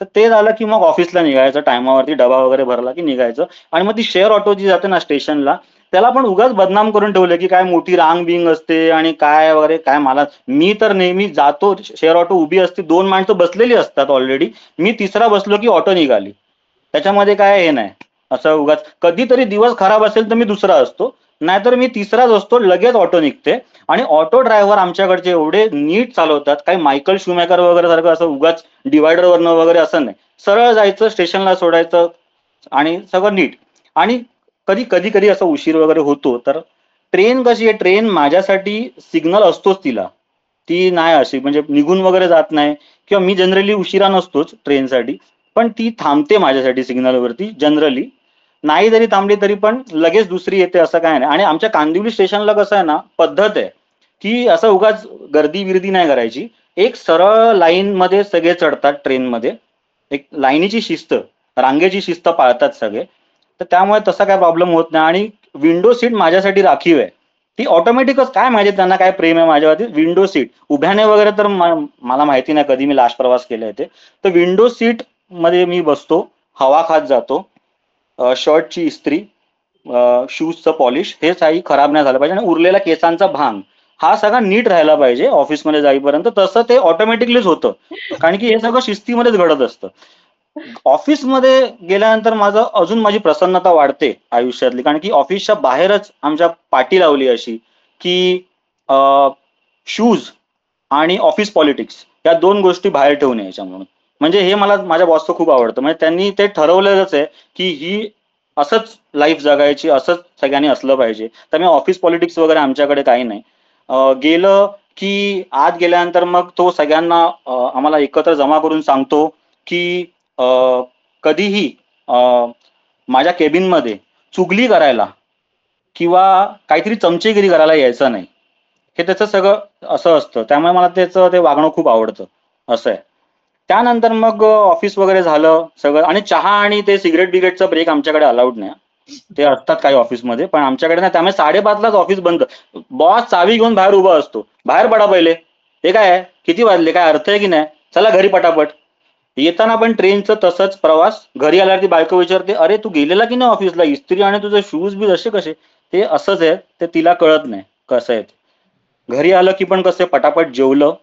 तर ते झालं की मग ऑफिसला निघायचं, टायमावरती डबा वगैरे भरला की निघायचं. आणि मग ती शेअर ऑटो जी जाते ना स्टेशनला, त्याला पण उगाच बदनाम करून ठेवलं की काय मोठी रांग बिंग असते आणि काय वगैरे काय. मी तर नेहमी जातो, शेअर ऑटो उभी असते, 2 माणसं बसलेली असतात ऑलरेडी, मी तिसरा बसलो की ऑटो निघाली. त्याच्यामध्ये काय हे नाही असं उगाच. कधीतरी दिवस खराब असेल तर मी दुसरा असतो, नाहीतर मी तिसराच असतो, लगेच ऑटो निघते. आणि ऑटो ड्रायव्हर आमच्याकडचे एवढे नीट चालवतात, काही मायकल शुमेकर वगैरे सारखं असं उगाच डिवायडरवरनं वगैरे असं नाही. सरळ जायचं, स्टेशनला सोडायचं, आणि सगळं नीट. आणि कधी असं उशीर वगैरे होतो, तर ट्रेन कशी आहे, ट्रेन माझ्यासाठी सिग्नल असतोच तिला. ती नाही अशी म्हणजे निघून वगैरे जात नाही, किंवा मी जनरली उशिरा नसतोच ट्रेनसाठी, पण ती थांबते माझ्यासाठी सिग्नलवरती जनरली. नाही जरी थांबली तरी पण लगेच दुसरी येते असं काय नाही. आणि आमच्या कांदिवली स्टेशनला कसं आहे ना, पद्धत आहे की असं उगाच गर्दी विर्दी नाही करायची. एक सरळ लाईन मध्ये सगळे चढतात ट्रेनमध्ये, एक लाईनीची शिस्त, रांगेची शिस्त पाळतात सगळे, तर त्यामुळे तसा काय प्रॉब्लेम होत नाही. आणि विंडो सीट माझ्यासाठी राखीव आहे, ती ऑटोमॅटिकच, काय माहिती त्यांना काय प्रेम आहे माझ्यावरती. विंडो सीट उभ्याने वगैरे तर मला माहिती नाही, कधी मी लास्ट प्रवास केलाय ते. तर विंडो सीट मध्ये मी बसतो, हवा खात जातो, शर्टची इस्त्री, शूजचं पॉलिश हे काही खराब नाही झालं पाहिजे, आणि उरलेला केसांचा भांग हा सगळा नीट राहायला पाहिजे ऑफिसमध्ये जाईपर्यंत. तसं ते ऑटोमॅटिकलीच होतं, कारण की हे सगळं शिस्तीमध्येच घडत असतं. ऑफिसमध्ये गेल्यानंतर माझी प्रसन्नता वाढते आयुष्यातली, कारण की ऑफिसच्या बाहेरच आमच्या पाटी लावली अशी की शूज आणि ऑफिस पॉलिटिक्स या 2 गोष्टी बाहेर ठेवून यायच्या म्हणून. म्हणजे हे मला माझ्या बॉसचं खूप आवडतं. म्हणजे त्यांनी ते ठरवलेलंच आहे की ही असंच लाईफ जगायची, असंच सगळ्यांनी असलं पाहिजे. तर मी ऑफिस पॉलिटिक्स वगैरे आमच्याकडे काही नाही. गेलं की आत गेल्यानंतर मग तो सगळ्यांना आम्हाला एकत्र जमा करून सांगतो की कधीही माझ्या केबिनमध्ये चुगली करायला किंवा काहीतरी चमचेगिरी करायला यायचं नाही. हे त्याचं सगळं असं असतं, त्यामुळे मला त्याचं ते वागणं खूप आवडतं, असं आहे. त्यानंतर मग ऑफिस वगैरे झालं सगळं, आणि चहा आणि ते सिगरेट बिगरेटचा ब्रेक आमच्याकडे अलाउड नाही. ते असतात काही ऑफिसमध्ये, पण आमच्याकडे नाही. त्यामुळे 5:30लाच ऑफिस बंद. बॉस चावी घेऊन बाहेर उभा असतो, बाहेर पडा पहिले. हे काय आहे, किती वाजले, काय अर्थ आहे की नाही, चला घरी पटापट. येताना पण ट्रेनचं तसंच प्रवास. घरी आल्यावरती बायको विचारते, अरे तू गेलेला की नाही ऑफिसला, इस्त्री आणि तुझे शूज बी असे कसे. ते असंच आहे, ते तिला कळत नाही कसं आहे. घरी आलं की पण कसं पटापट जेवलं,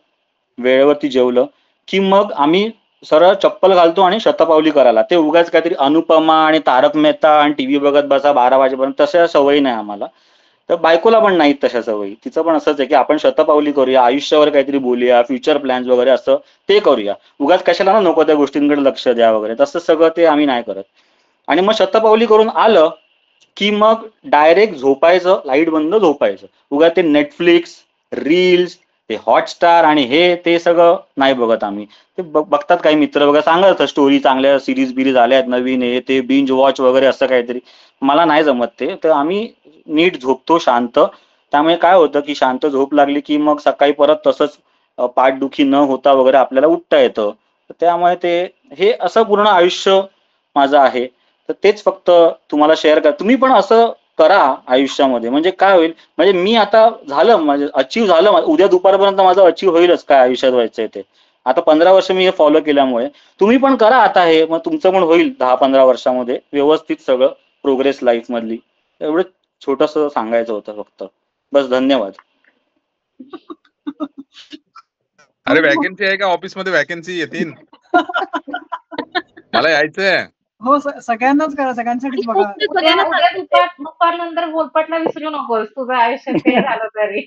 वेळेवरती जेवलं की मग आम्ही सरळ चप्पल घालतो आणि शतपावली करायला. ते उगाच काहीतरी अनुपमा आणि तारक मेहता आणि टीव्ही बघत बसा 12 वाजेपर्यंत, तशा सवयी नाही आम्हाला. तर बायकोला पण नाहीत तशा सवयी. तिचं पण असंच आहे की आपण शतपावली करूया, आयुष्यावर काहीतरी बोलूया, फ्युचर प्लॅन्स वगैरे असं ते करूया. उगाच कशाला ना नको त्या गोष्टींकडे लक्ष द्या वगैरे, तसं सगळं ते आम्ही नाही करत. आणि मग शतपावली करून आलं की मग डायरेक्ट झोपायचं, लाईट बंद झोपायचं. उगा ते नेटफ्लिक्स, रील्स, ते हॉटस्टार आणि हे ते सगळं नाही बघत आम्ही. ते बघतात काही मित्र वगैरे, सांगत स्टोरी, चांगल्या सिरीज बिरीज आल्या आहेत नवीन, हे ते बिंज वॉच वगैरे असं काहीतरी. मला नाही जमत ते. तर आम्ही नीट झोपतो शांत. त्यामुळे काय होतं की शांत झोप लागली की मग सकाळी परत तसंच पाठदुखी न होता वगैरे आपल्याला उठता येतं. त्यामुळे ते हे असं पूर्ण आयुष्य माझं आहे. तर तेच फक्त तुम्हाला शेअर करा. तुम्ही पण असं करा आयुष्यामध्ये, म्हणजे काय होईल, म्हणजे मी आता झालं म्हणजे अचीव्ह झालं, उद्या दुपारपर्यंत माझं अचीव्ह होईलच काय आयुष्यात व्हायचंय ते. आता 15 वर्ष मी हे फॉलो केल्यामुळे. तुम्ही पण करा आता हे, मग तुमचं पण होईल 10-15 वर्षामध्ये व्यवस्थित सगळं प्रोग्रेस लाईफ मधली. एवढं छोटंसं सांगायचं होतं फक्त. बस, धन्यवाद. अरे वॅकन्सी आहे का ऑफिसमध्ये, वॅकन्सी येतील. मला यायचंय. हो, सगळ्यांनाच करा, सगळ्यांसाठीच बघा. उद्या दुपारनंतर बोलपटला विसरू नकोस, तुझं आयुष्य ते झालं तरी.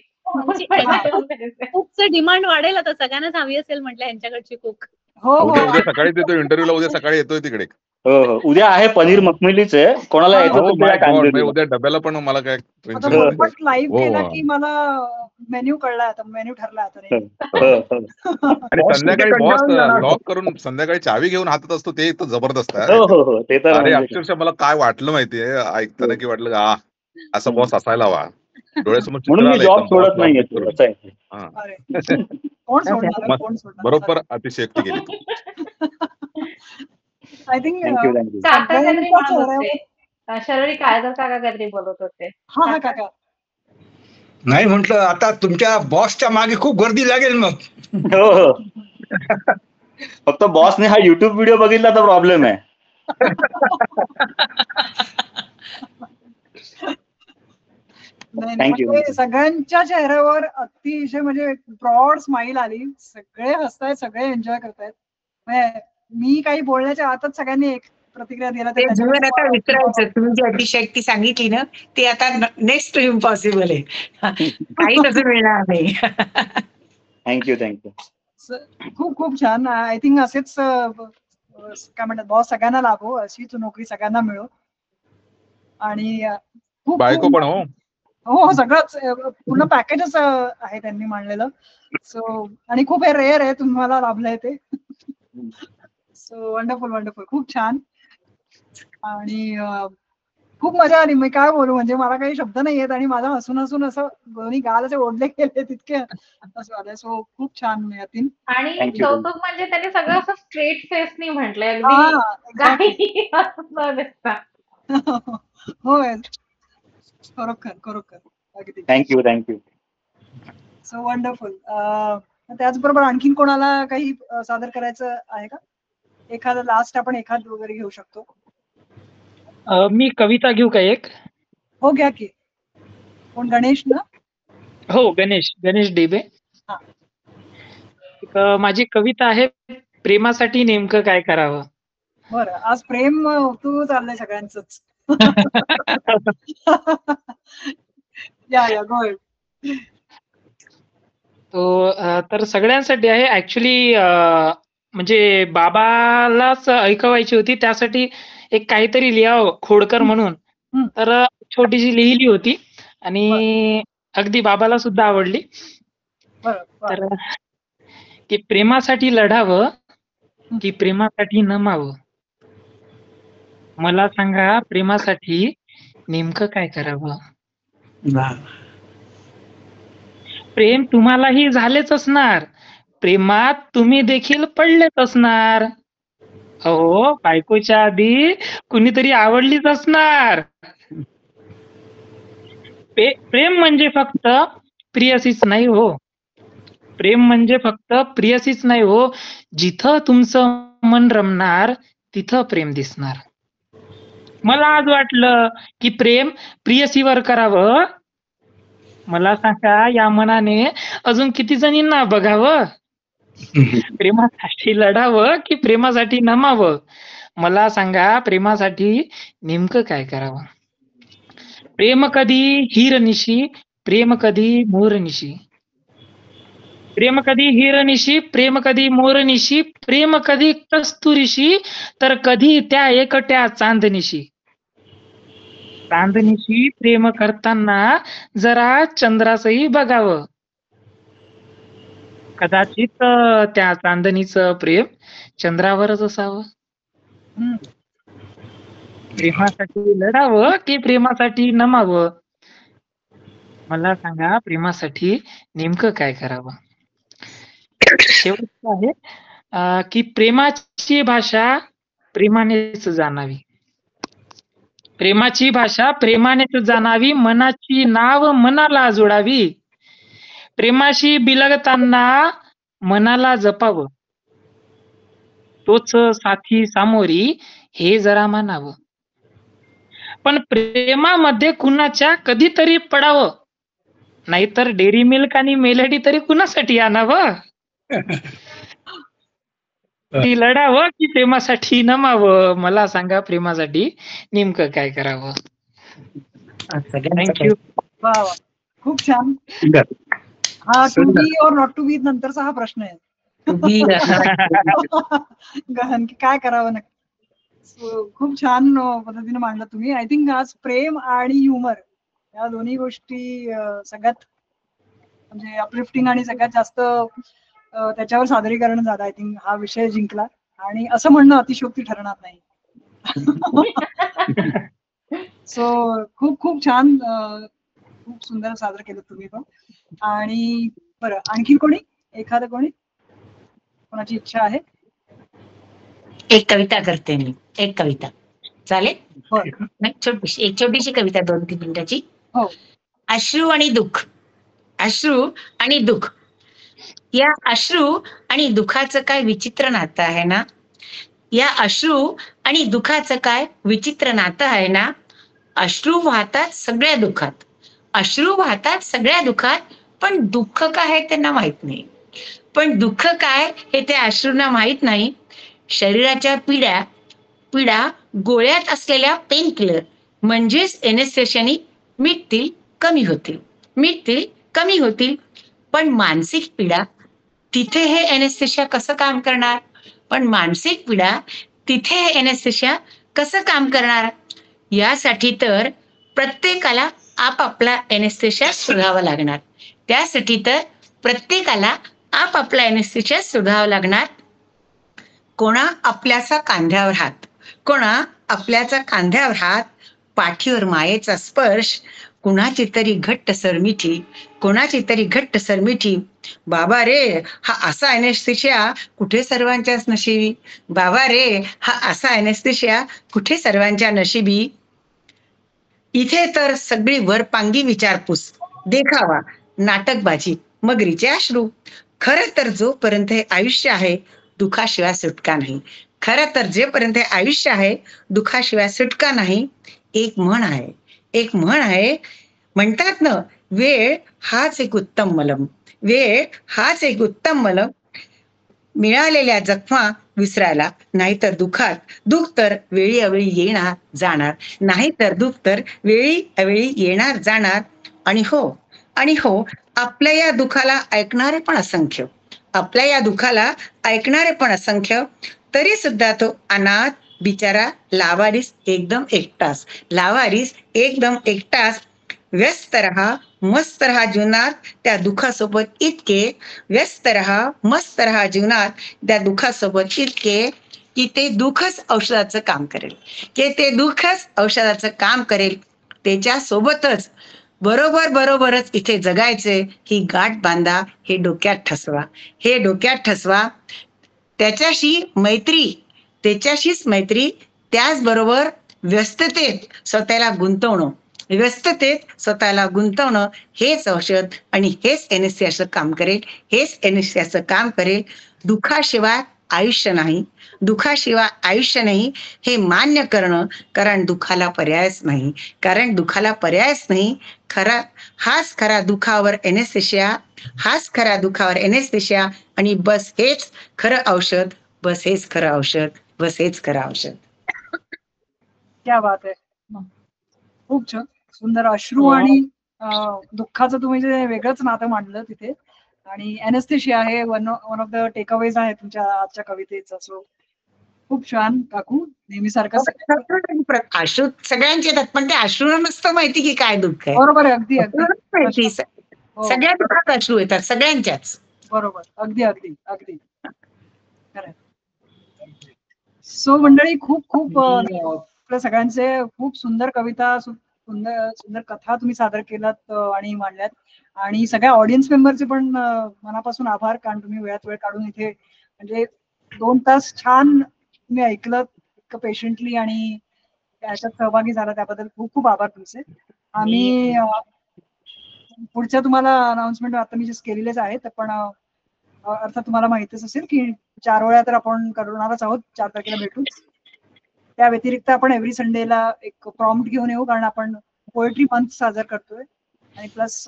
कुकचं डिमांड वाढेल आता, सगळ्यांनाच हवी असेल म्हटलं यांच्याकडची कुक. हो उद्या सकाळी येतो इंटरव्ह्यूला, उद्या सकाळी येतोय तिकडे. हो हो, उद्या आहे पनीर मखमलीच आहे. कोणाला यायचं उद्या डब्याला पण मला काय टेन्शन बोलपट लाईव्ह केला की मला मेन्यू कळला, आता मेन्यू ठरला आता. आणि संध्याकाळी बॉस लॉक करून संध्याकाळी चावी घेऊन हातात असतो, ते तर जबरदस्त आहे. अरे अक्षरशः मला काय वाटलं माहितीये ऐकताना, की वाटलं असा बॉस असायला हवा. डोळ्यासमोर चित्र आलं. बरोबर अतिशयोक्ती केली तू. आय थिंक शरळी काळेकर काका काहीतरी बोलत होते. हा काका. नाही म्हटलं, आता तुमच्या बॉसच्या मागे खूप गर्दी लागेल मग. हो हो, फक्त बॉसने हा युट्यूब व्हिडिओ बघितला तर प्रॉब्लेम आहे. सगळ्यांच्या चेहऱ्यावर अतिशय म्हणजे ब्रॉड स्माइल आली. सगळे हसतायत, सगळे एन्जॉय करतायत. मी काही बोलण्याच्या आतच सगळ्यांनी एक प्रतिक्रिया दिला. जीवन आता विसरायचं. तुम्ही जी अतिशयोक्ती सांगितली ना, ती आता नेक्स्ट इम्पॉसिबल आहे. काही तसं मिळणार नाही. Thank you thank you. खूप खूप छान. आय थिंक असेच काय म्हणतात बॉस सगळ्यांना लाभो, अशीच नोकरी सगळ्यांना मिळो. आणि बायको पण हो हो, सगळंच पूर्ण पॅकेजच आहे त्यांनी मांडलेलं. सो आणि खूप हे रेअर आहे तुम्हाला लाभलंय ते. सो वंडरफुल वंडरफुल, खूप छान. आणि खूप मजा आली. मी काय बोलू, म्हणजे मला काही शब्द नाही येत आणि माझा हसून हसून असं दोन्ही गाल असे ओढले गेले तितके असं झालं. सो खूप छान यातीन. आणि कौतुक म्हणजे त्याने सगळं असं स्ट्रेट फेसनी म्हटलंय, हा अगदी एक्झॅक्टली. काही असं न दिसता. होय, खरोखर खरोखर अगदी. थँक्यू. So wonderful. त्याचबरोबर आणखीन कोणाला काही सादर करायचं आहे का? एखादं लास्ट आपण एखाद वगैरे घेऊ शकतो. मी कविता घेऊ का एक? हो घ्या की. कोण, गणेश ना? हो, गणेश डेबे. हा. माझी कविता आहे, प्रेमासाठी नेमकं काय करावं. बरं, आज प्रेम तू चाललंय सगळ्यांचंच. या गो अहेड. तर सगळ्यांसाठी आहे ऍक्च्युली. म्हणजे बाबालाच ऐकवायची होती, त्यासाठी एक काहीतरी लिहावं खोडकर म्हणून, तर छोटीशी लिहिली होती आणि अगदी बाबाला सुद्धा आवडली. तर की प्रेमासाठी लढावं की प्रेमासाठी नमावं, मला सांगा प्रेमासाठी नेमकं काय करावं. प्रेम तुम्हालाही झालेच असणार, प्रेमात तुम्ही देखील पडलेच असणार. हो, बायकोच्या आधी कुणीतरी आवडलीच असणार. प्रेम म्हणजे फक्त प्रियसीच नाही हो, प्रेम म्हणजे फक्त प्रियसीच नाही हो, जिथं तुमचं मन रमणार तिथं प्रेम दिसणार. मला आज वाटलं की प्रेम प्रियसीवर करावं, मला सांगा या मनाने अजून किती जणींना बघावं. प्रेमासाठी लढावं की प्रेमासाठी नमावं, मला सांगा प्रेमासाठी नेमकं काय करावं. प्रेम कधी हिरनिशी, प्रेम कधी मोरनिशी, प्रेम कधी हिरनिशी, प्रेम कधी मोरनिशी, प्रेम कधी कस्तुरीशी, तर कधी त्या एकट्या चांदणीशी. चांदणीशी प्रेम करताना जरा चंद्राचंही बघावं, कदाचित त्या चांदणीचं प्रेम चंद्रावरच असावं. प्रेमासाठी लढावं की प्रेमासाठी नमावं, मला सांगा प्रेमासाठी नेमकं काय करावं. शेवटचं आहे की प्रेमाची भाषा प्रेमानेच जाणावी, प्रेमाची भाषा प्रेमानेच जाणावी, मनाची नाव मनाला जोडावी, प्रेमाशी बिलगताना मनाला जपावं, तोच साथी सामोरी हे जरा मानावं. पण प्रेमामध्ये कुणाच्या कधीतरी पडावं, नाहीतर डेअरी मिल्क आणि मेलडी तरी कुणासाठी आणावं. ती लढावं की प्रेमासाठी नमावं, मला सांगा प्रेमासाठी नेमकं काय करावं. थँक्यू. खूप छान. हा टू बी और नॉट टू बी नंतरचा हा प्रश्न आहे. गहन की काय करावं नक्की. खूप छान पद्धतीने मांडलं तुम्ही. आय थिंक आज प्रेम आणि ह्युमर या दोन्ही गोष्टी सगळ्यात म्हणजे अपलिफ्टिंग आणि सगळ्यात जास्त त्याच्यावर सादरीकरण झालं. आय थिंक हा विषय जिंकला आणि असं म्हणणं अतिशयोक्ती ठरणार नाही. सो खूप खूप छान, खूप सुंदर सादर केलं तुम्ही पण. आणि बरं, आणखी कोणी, एखादं कोणाची इच्छा आहे? एक कविता करते मी, एक कविता चालेल? एक छोटीशी कविता 2-3 मिनिटाची. अश्रू आणि दुःख, अश्रू आणि दुःख, या अश्रू आणि दुःखाचं काय विचित्र नातं आहे ना, या अश्रू आणि दुःखाचं काय विचित्र नातं आहे ना. अश्रू वाहतात सगळ्या दुःखात, अश्रू वाहतात सगळ्या दुःखात, पण दुःख काय आहे त्यांना माहित नाही, पण दुःख काय हे त्या अश्रूंना माहित नाही. शरीराच्या पीडा गोळ्यात असलेल्या पेन किलर म्हणजेच एनेस्थेशियाने मिटतील, कमी होतील, पण मानसिक पीडा तिथे हे एनेस्थेशिया कसं काम करणार, पण मानसिक पीडा तिथे हे एनेस्थेशिया कसं काम करणार. यासाठी तर प्रत्येकाला आपापला एनेस्थेशिया शोधावा लागणार, त्यासाठी तर प्रत्येकाला आपापला एनेस्थेशिया शोधावा लागणार. कोणा आपल्याचा कांद्यावर हात, कोणा आपल्याचा कांद्यावर हात, पाठीवर मायेचा स्पर्श, कुणाची तरी घट्ट सरमिठी, कोणाची तरी घट्ट सरमिठी. बाबा रे हा असा एनेस्थेशिया कुठे सर्वांच्याच नशिबी. बाबा रे हा असा एनेस्थेशिया कुठे सर्वांच्या नशिबी. इथे तर सगळी वरपांगी विचारपूस, देखावा, नाटकबाजी, मगरीचे अश्रू. खरं तर जोपर्यंत हे आयुष्य आहे दुखाशिवाय सुटका नाही. खरं तर जेपर्यंत हे आयुष्य आहे दुखाशिवाय सुटका नाही. एक म्हण आहे, म्हणतात ना, वेळ हाच एक उत्तम मलम. वेळ हाच एक उत्तम मलम. मिळालेल्या जखमा विसरायला, नाहीतर दुख तर वेळी अवेळी येणार जाणार, नाहीतर दुःख तर वेळी अवेळी येणार जाणार. आणि हो आपल्या या दुःखाला ऐकणारे पण असंख्य, आपल्या या दुःखाला ऐकणारे पण असंख्य. तरी सुद्धा तो अनाथ बिचारा लावारिस एकदम एकटाच, लावारिस एकदम एकटाच. व्यस्त रहा मस्त रहा जीवनात त्या दुःखासोबत इतके, व्यस्त रहा मस्त रहा जीवनात त्या दुःखासोबत इतके की ते दुःखच औषधाचं काम करेल, की ते दुःखच औषधाचं काम करेल. त्याच्या सोबतच बरोबरच इथे जगायचे ही गाठ बांधा, हे डोक्यात ठसवा, हे डोक्यात ठसवा. त्याच्याशीच मैत्री, त्याचबरोबर व्यस्ततेत स्वतःला गुंतवणं, हेच औषध आणि हेच एनेस्थेशियाचं काम करेल, हेच एनेस्थेशियाचं काम करेल. दुःखाशिवाय आयुष्य नाही, दुःखाशिवाय आयुष्य नाही हे मान्य करणं, कारण दुःखाला पर्यायच नाही, कारण दुःखाला पर्यायच नाही. हाच खरा दुःखावर एनेस्थेशिया, हाच खरा दुःखावर एनेस्थेशिया. आणि बस हेच खरं औषध, बस हेच खरं औषध, बस हेच खरं औषध. क्या बात आहे. खूप छान सुंदर. अश्रू आणि दुःखाचं तुम्ही जे वेगळंच नातं मांडलं तिथे, आणि एनेस्थेशिया हे वन ऑफ द टेकअवेज आहे तुमच्या आजच्या कवितेचं. सो खूप छान काकू, नेहमीसारखं. अश्रू सगळ्यांचे येतात, पण ते अश्रू नसतं माहिती की काय दुःख आहे. बरोबर आहे, अगदी अगदी माहिती सगळ्या दुःखात अश्रू येतात सगळ्यांच्याच. बरोबर, अगदी अगदी अगदी खरं. सो मंडळी, खूप आपल्या सगळ्यांचे खूप सुंदर कविता, सुंदर कथा तुम्ही सादर केलात आणि मांडल्यात. आणि सगळ्या ऑडियन्स मेंबरचे पण मनापासून आभार, कारण तुम्ही वेळात वेळ काढून इथे म्हणजे 2 तास छान तुम्ही ऐकलं इतकं पेशंटली आणि त्याच्यात सहभागी झाला, त्याबद्दल खूप खूप आभार तुमचे. आम्ही पुढच्या तुम्हाला अनाउन्समेंट आता मी जस्ट केलेलेच आहेत, पण अर्थात तुम्हाला माहितीच असेल की 4 वेळा तर आपण करणारच आहोत, 4 तारखेला भेटूच. त्या व्यतिरिक्त आपण एव्हरी संडेला एक प्रॉम्प्ट घेऊन येऊ, कारण आपण पोएट्री मंथ साजर करतोय आणि प्लस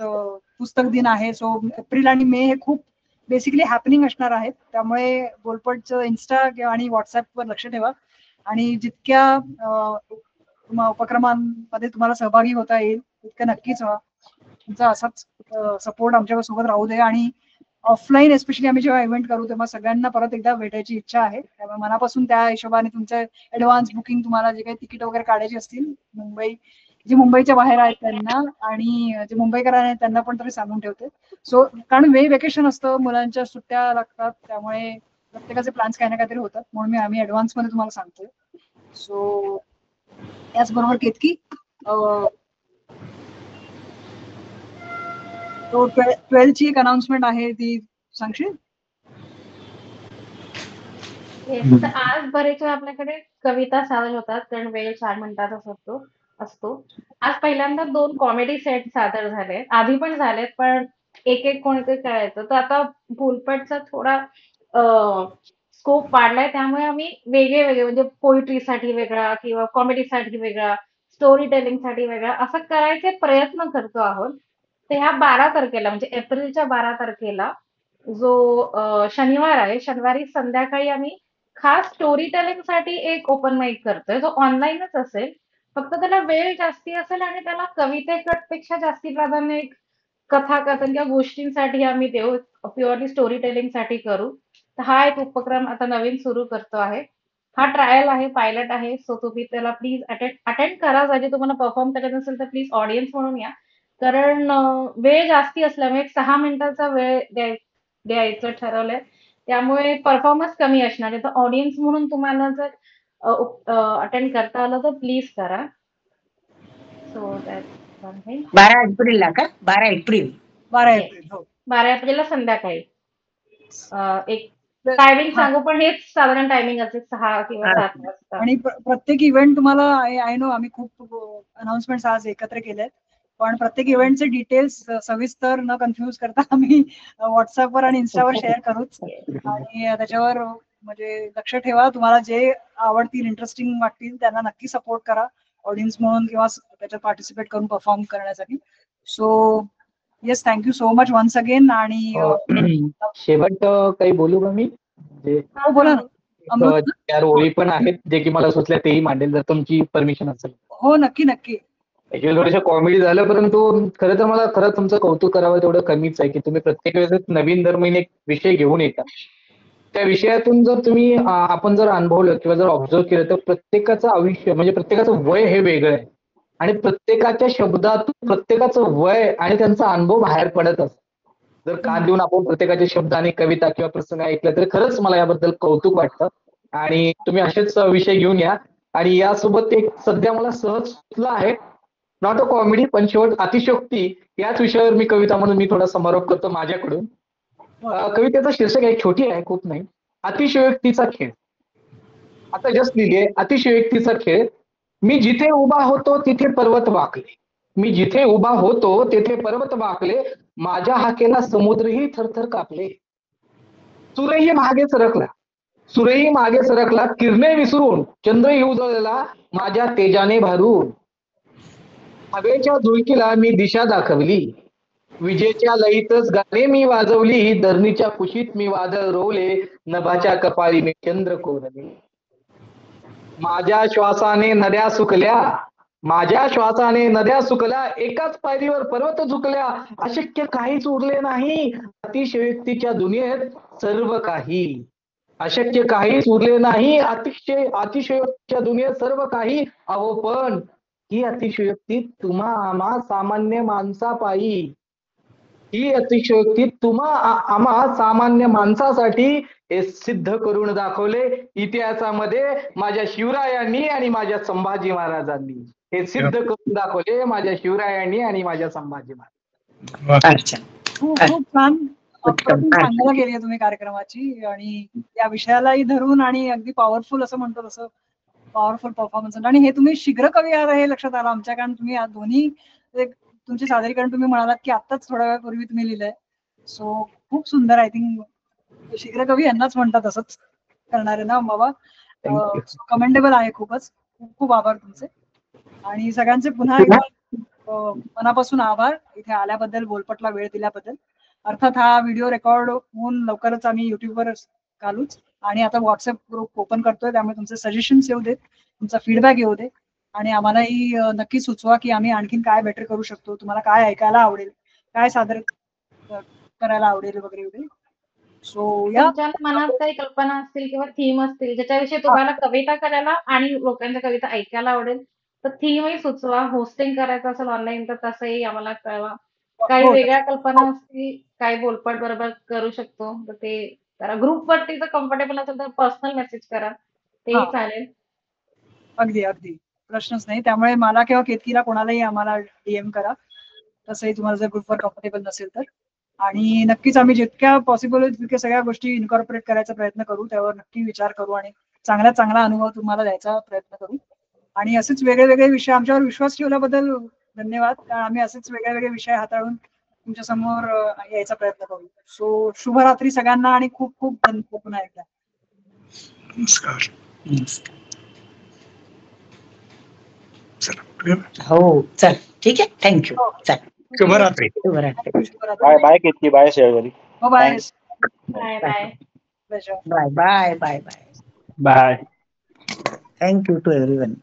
पुस्तक दिन आहे. सो एप्रिल आणि मे हे खूप बेसिकली हॅपनिंग असणार आहेत, त्यामुळे बोलपटचं इन्स्टा आणि व्हॉट्सअपवर लक्ष ठेवा. आणि जितक्या उपक्रमांमध्ये तुम्हाला सहभागी होता येईल तितकं नक्कीच व्हा. तुमचा असाच सपोर्ट आमच्यासोबत राहू दे. आणि ऑफलाईन एस्पेशली आम्ही जेव्हा इव्हेंट करू तेव्हा सगळ्यांना परत एकदा भेटायची इच्छा आहे, त्यामुळे मनापासून त्या हिशोबाने तुमचं ऍडव्हान्स बुकिंग, तुम्हाला जे काही तिकीट वगैरे काढायची असतील, जे मुंबईच्या बाहेर आहेत त्यांना आणि जे मुंबईकर आहेत त्यांना पण तरी सांगून ठेवते. सो कारण वेकेशन असतं, मुलांच्या सुट्ट्या लागतात, त्यामुळे प्रत्येकाचे प्लॅन्स काही ना काहीतरी होतात, म्हणून आम्ही ऍडव्हान्स मध्ये तुम्हाला सांगतोय. सो त्याचबरोबर केतकी, तो 12 ची एक अनाउन्समेंट आहे, ती सांगशील? तर आज बरेच आपल्याकडे कविता सादर होतात, कारण वेळ 4 मिनिटाचा असतो. आज पहिल्यांदा 2 कॉमेडी सेट सादर झाले, आधी पण झालेत, पण एक कोणीतरी करायचं. तर आता बोलपटचा थोडा स्कोप वाढलाय, त्यामुळे आम्ही वेगळे म्हणजे पोइट्रीसाठी वेगळा किंवा कॉमेडीसाठी वेगळा, स्टोरी टेलिंग साठी वेगळा असं करायचे प्रयत्न करतो आहोत. तर ह्या 12 तारखेला म्हणजे एप्रिलच्या 12 तारखेला जो शनिवार आहे, शनिवारी संध्याकाळी आम्ही खास स्टोरी टेलिंग साठी एक ओपन माईक करतोय, जो ऑनलाईनच असेल. फक्त त्याला वेळ जास्ती असेल आणि त्याला कवितेपेक्षा जास्ती प्राधान्य एक कथाकथन किंवा गोष्टींसाठी आम्ही देऊ, प्युअरली स्टोरी टेलिंग साठी करू. तर हा एक उपक्रम आता नवीन सुरू करतो आहे. हा ट्रायल आहे, पायलट आहे. सो तुम्ही त्याला प्लीज अटेंड करा. जर तुम्हाला परफॉर्म करायचं असेल तर प्लीज ऑडियन्स म्हणून या, कारण वेळ जास्ती असल्यामुळे 6 मिनिटाचा वेळ द्यायचं ठरवलंय, त्यामुळे परफॉर्मन्स कमी असणार आहे. तर ऑडियन्स म्हणून तुम्हाला जर अटेंड करता आलं तर प्लीज करा. सो दॅट 12 एप्रिलला का? 12 एप्रिल. 12 एप्रिल. हो, 12 एप्रिलला संध्याकाळी एक टायमिंग सांगू, पण हेच साधारण टायमिंग असेल 6 किंवा 7 वाजता. आणि प्रत्येक इव्हेंट तुम्हाला आय नो आम्ही खूप अनाउन्समेंट आज एकत्र केलेत, पण प्रत्येक इव्हेंटचे डिटेल्स सविस्तर न कन्फ्युज करता आम्ही व्हॉट्सअपवर आणि इन्स्टावर शेअर करूच. आणि त्याच्यावर म्हणजे लक्ष ठेवा, तुम्हाला जे आवडतील, इंटरेस्टिंग वाटतील त्यांना नक्की सपोर्ट करा ऑडियन्स म्हणून किंवा त्याच्यात पार्टिसिपेट करून परफॉर्म करण्यासाठी. So yes, thank you so much once again. आणि शेवट काही बोलू का मी? बोला ना. 4 ओळी पण आहेत जे की मला सुचल्या, तेही मांडेल जर तुमची परमिशन असेल. हो, नक्की नक्की. ऍक्च्युअली थोडंसं कॉमेडी झालं, परंतु खरं तर मला खरंच तुमचं कौतुक करावं तेवढं कमीच आहे की तुम्ही प्रत्येक वेळेस नवीन दर महिने एक विषय घेऊन येता. त्या विषयातून जर तुम्ही आपण जर अनुभवलं किंवा जर ऑब्झर्व केलं तर प्रत्येकाचं आयुष्य म्हणजे प्रत्येकाचं वय हे वेगळं आहे आणि प्रत्येकाच्या शब्दातून प्रत्येकाचं वय आणि त्यांचा अनुभव बाहेर पडत असतो. जर कान देऊन आपण प्रत्येकाचे शब्द आणि कविता किंवा प्रसंग ऐकलं तर खरंच मला याबद्दल कौतुक वाटतं. आणि तुम्ही असेच विषय घेऊन या. आणि यासोबत एक सध्या मला सहज सुचलं आहे, नॉट अ कॉमेडी, पण शेवट अतिशयोक्ती याच विषयावर मी कविता म्हणून मी थोडा समारोप करतो माझ्याकडून. कवितेचं शीर्षक आहे, छोटी आहे, खूप नाही. अतिशयोक्तीचा खेळ. आता जस्ट लिहिलीये, अतिशयोक्तीचा खेळ. मी जिथे उभा होतो तिथे पर्वत वाकले, मी जिथे उभा होतो तेथे पर्वत वाकले, माझ्या हाकेला समुद्रही थरथर कापले. सूर्यही मागे सरकला, सूर्यही मागे सरकला, किरणे विसरून चंद्रही उजळला माझ्या तेजाने भरून. हवेच्या झुळकीला मी दिशा दाखवली, विजेच्या लयीतच गाणे मी वाजवली, धरणीच्या कुशीत मी वादळ रोवले, नभाच्या कपाळी मी चंद्र कोरले. माझ्या श्वासाने नद्या सुकल्या, माझ्या श्वासाने नद्या सुकल्या, एकाच पायरीवर पर्वत झुकल्या, अशक्य काहीच उरले नाही अतिशयोक्तीच्या दुनियेत सर्व काही. अशक्य काहीच उरले नाही अतिशयोक्तीच्या दुनियेत सर्व काही. अहो पण ही अतिशयोक्ती तुम्हा आम्हा सामान्य माणसापायी, ही अतिशयोक्ती तुम्हा आम्हा सामान्य माणसासाठी हे सिद्ध करून दाखवले इतिहासामध्ये माझ्या शिवरायांनी आणि माझ्या संभाजी महाराजांनी. हे सिद्ध करून दाखवले माझ्या शिवरायांनी आणि माझ्या संभाजी महाराज. खूप छान सांगायला गेली तुम्ही कार्यक्रमाची, आणि या विषयालाही धरून आणि अगदी पॉवरफुल असं म्हणतो तसं पॉवरफुल परफॉर्मन्स. आणि हे तुम्ही शीघ्र कवी आहात हे लक्षात आलं आमच्या, कारण तुम्ही दोन्ही तुमचे सादरीकरण तुम्ही म्हणालात की आताच थोड्या वेळापूर्वी तुम्ही लिहिलंय. सो खूप सुंदर. आय थिंक शीघ्र कवी यांनाच म्हणतात असंच करणारे ना बाबा. कमेंडेबल आहे खूपच. खूप खूप आभार तुमचे, आणि सगळ्यांचे पुन्हा एकदा मनापासून आभार इथे आल्याबद्दल, बोलपटला वेळ दिल्याबद्दल. अर्थात हा व्हिडिओ रेकॉर्ड होऊन लवकरच आम्ही युट्यूबवर घालूच, आणि आता व्हॉट्सअप ग्रुप ओपन करतोय, त्यामुळे तुमचे सजेशन्स येऊ देत, तुमचा फीडबॅक येऊ दे, आणि आम्हालाही नक्की सुचवा की आम्ही आणखीन काय बेटर करू शकतो, तुम्हाला काय ऐकायला आवडेल, काय सादर करायला आवडेल वगैरे वगैरे. सो या मनात काही कल्पना असतील किंवा थीम असतील ज्याच्याविषयी तुम्हाला कविता करायला आणि लोकांच्या कविता ऐकायला आवडेल तर थीमही सुचवा. होस्टिंग करायचं असेल ऑनलाईन तर तसंही आम्हाला कळवा. काही वेगळ्या कल्पना असतील, काही बोलपट बरोबर करू शकतो तर ते करा. ग्रुपवरती जर कम्फर्टेबल असेल तर पर्सनल मेसेज करा, तेही चालेल. अगदी अगदी प्रश्नच नाही. त्यामुळे मला किंवा केतकीला कोणालाही आम्हाला डीएम करा, तसंही तुम्हाला जर ग्रुपवर कम्फर्टेबल नसेल तर. आणि नक्कीच आम्ही जितक्या पॉसिबल होईल तितक्या सगळ्या गोष्टी इन्कॉर्पोरेट करायचा प्रयत्न करू, त्यावर नक्की विचार करू आणि चांगला अनुभव तुम्हाला द्यायचा प्रयत्न करू. आणि असेच वेगळे वेगळे विषय, आमच्यावर विश्वास ठेवल्याबद्दल धन्यवाद. कारण आम्ही असेच वेगळे वेगळे विषय हाताळून तुमच्या समोर यायचा प्रयत्न करू. सो शुभरात्री सगळ्यांना आणि खूप खूप धन्यवाद पुन्हा एकदा. नमस्कार. हो चल ठीक आहे. थँक्यू. चल शुभरात्री. Bye bye Ketaki, bye Sharvari. Bye bye bye bye bye bye bye bye. Thank you to everyone.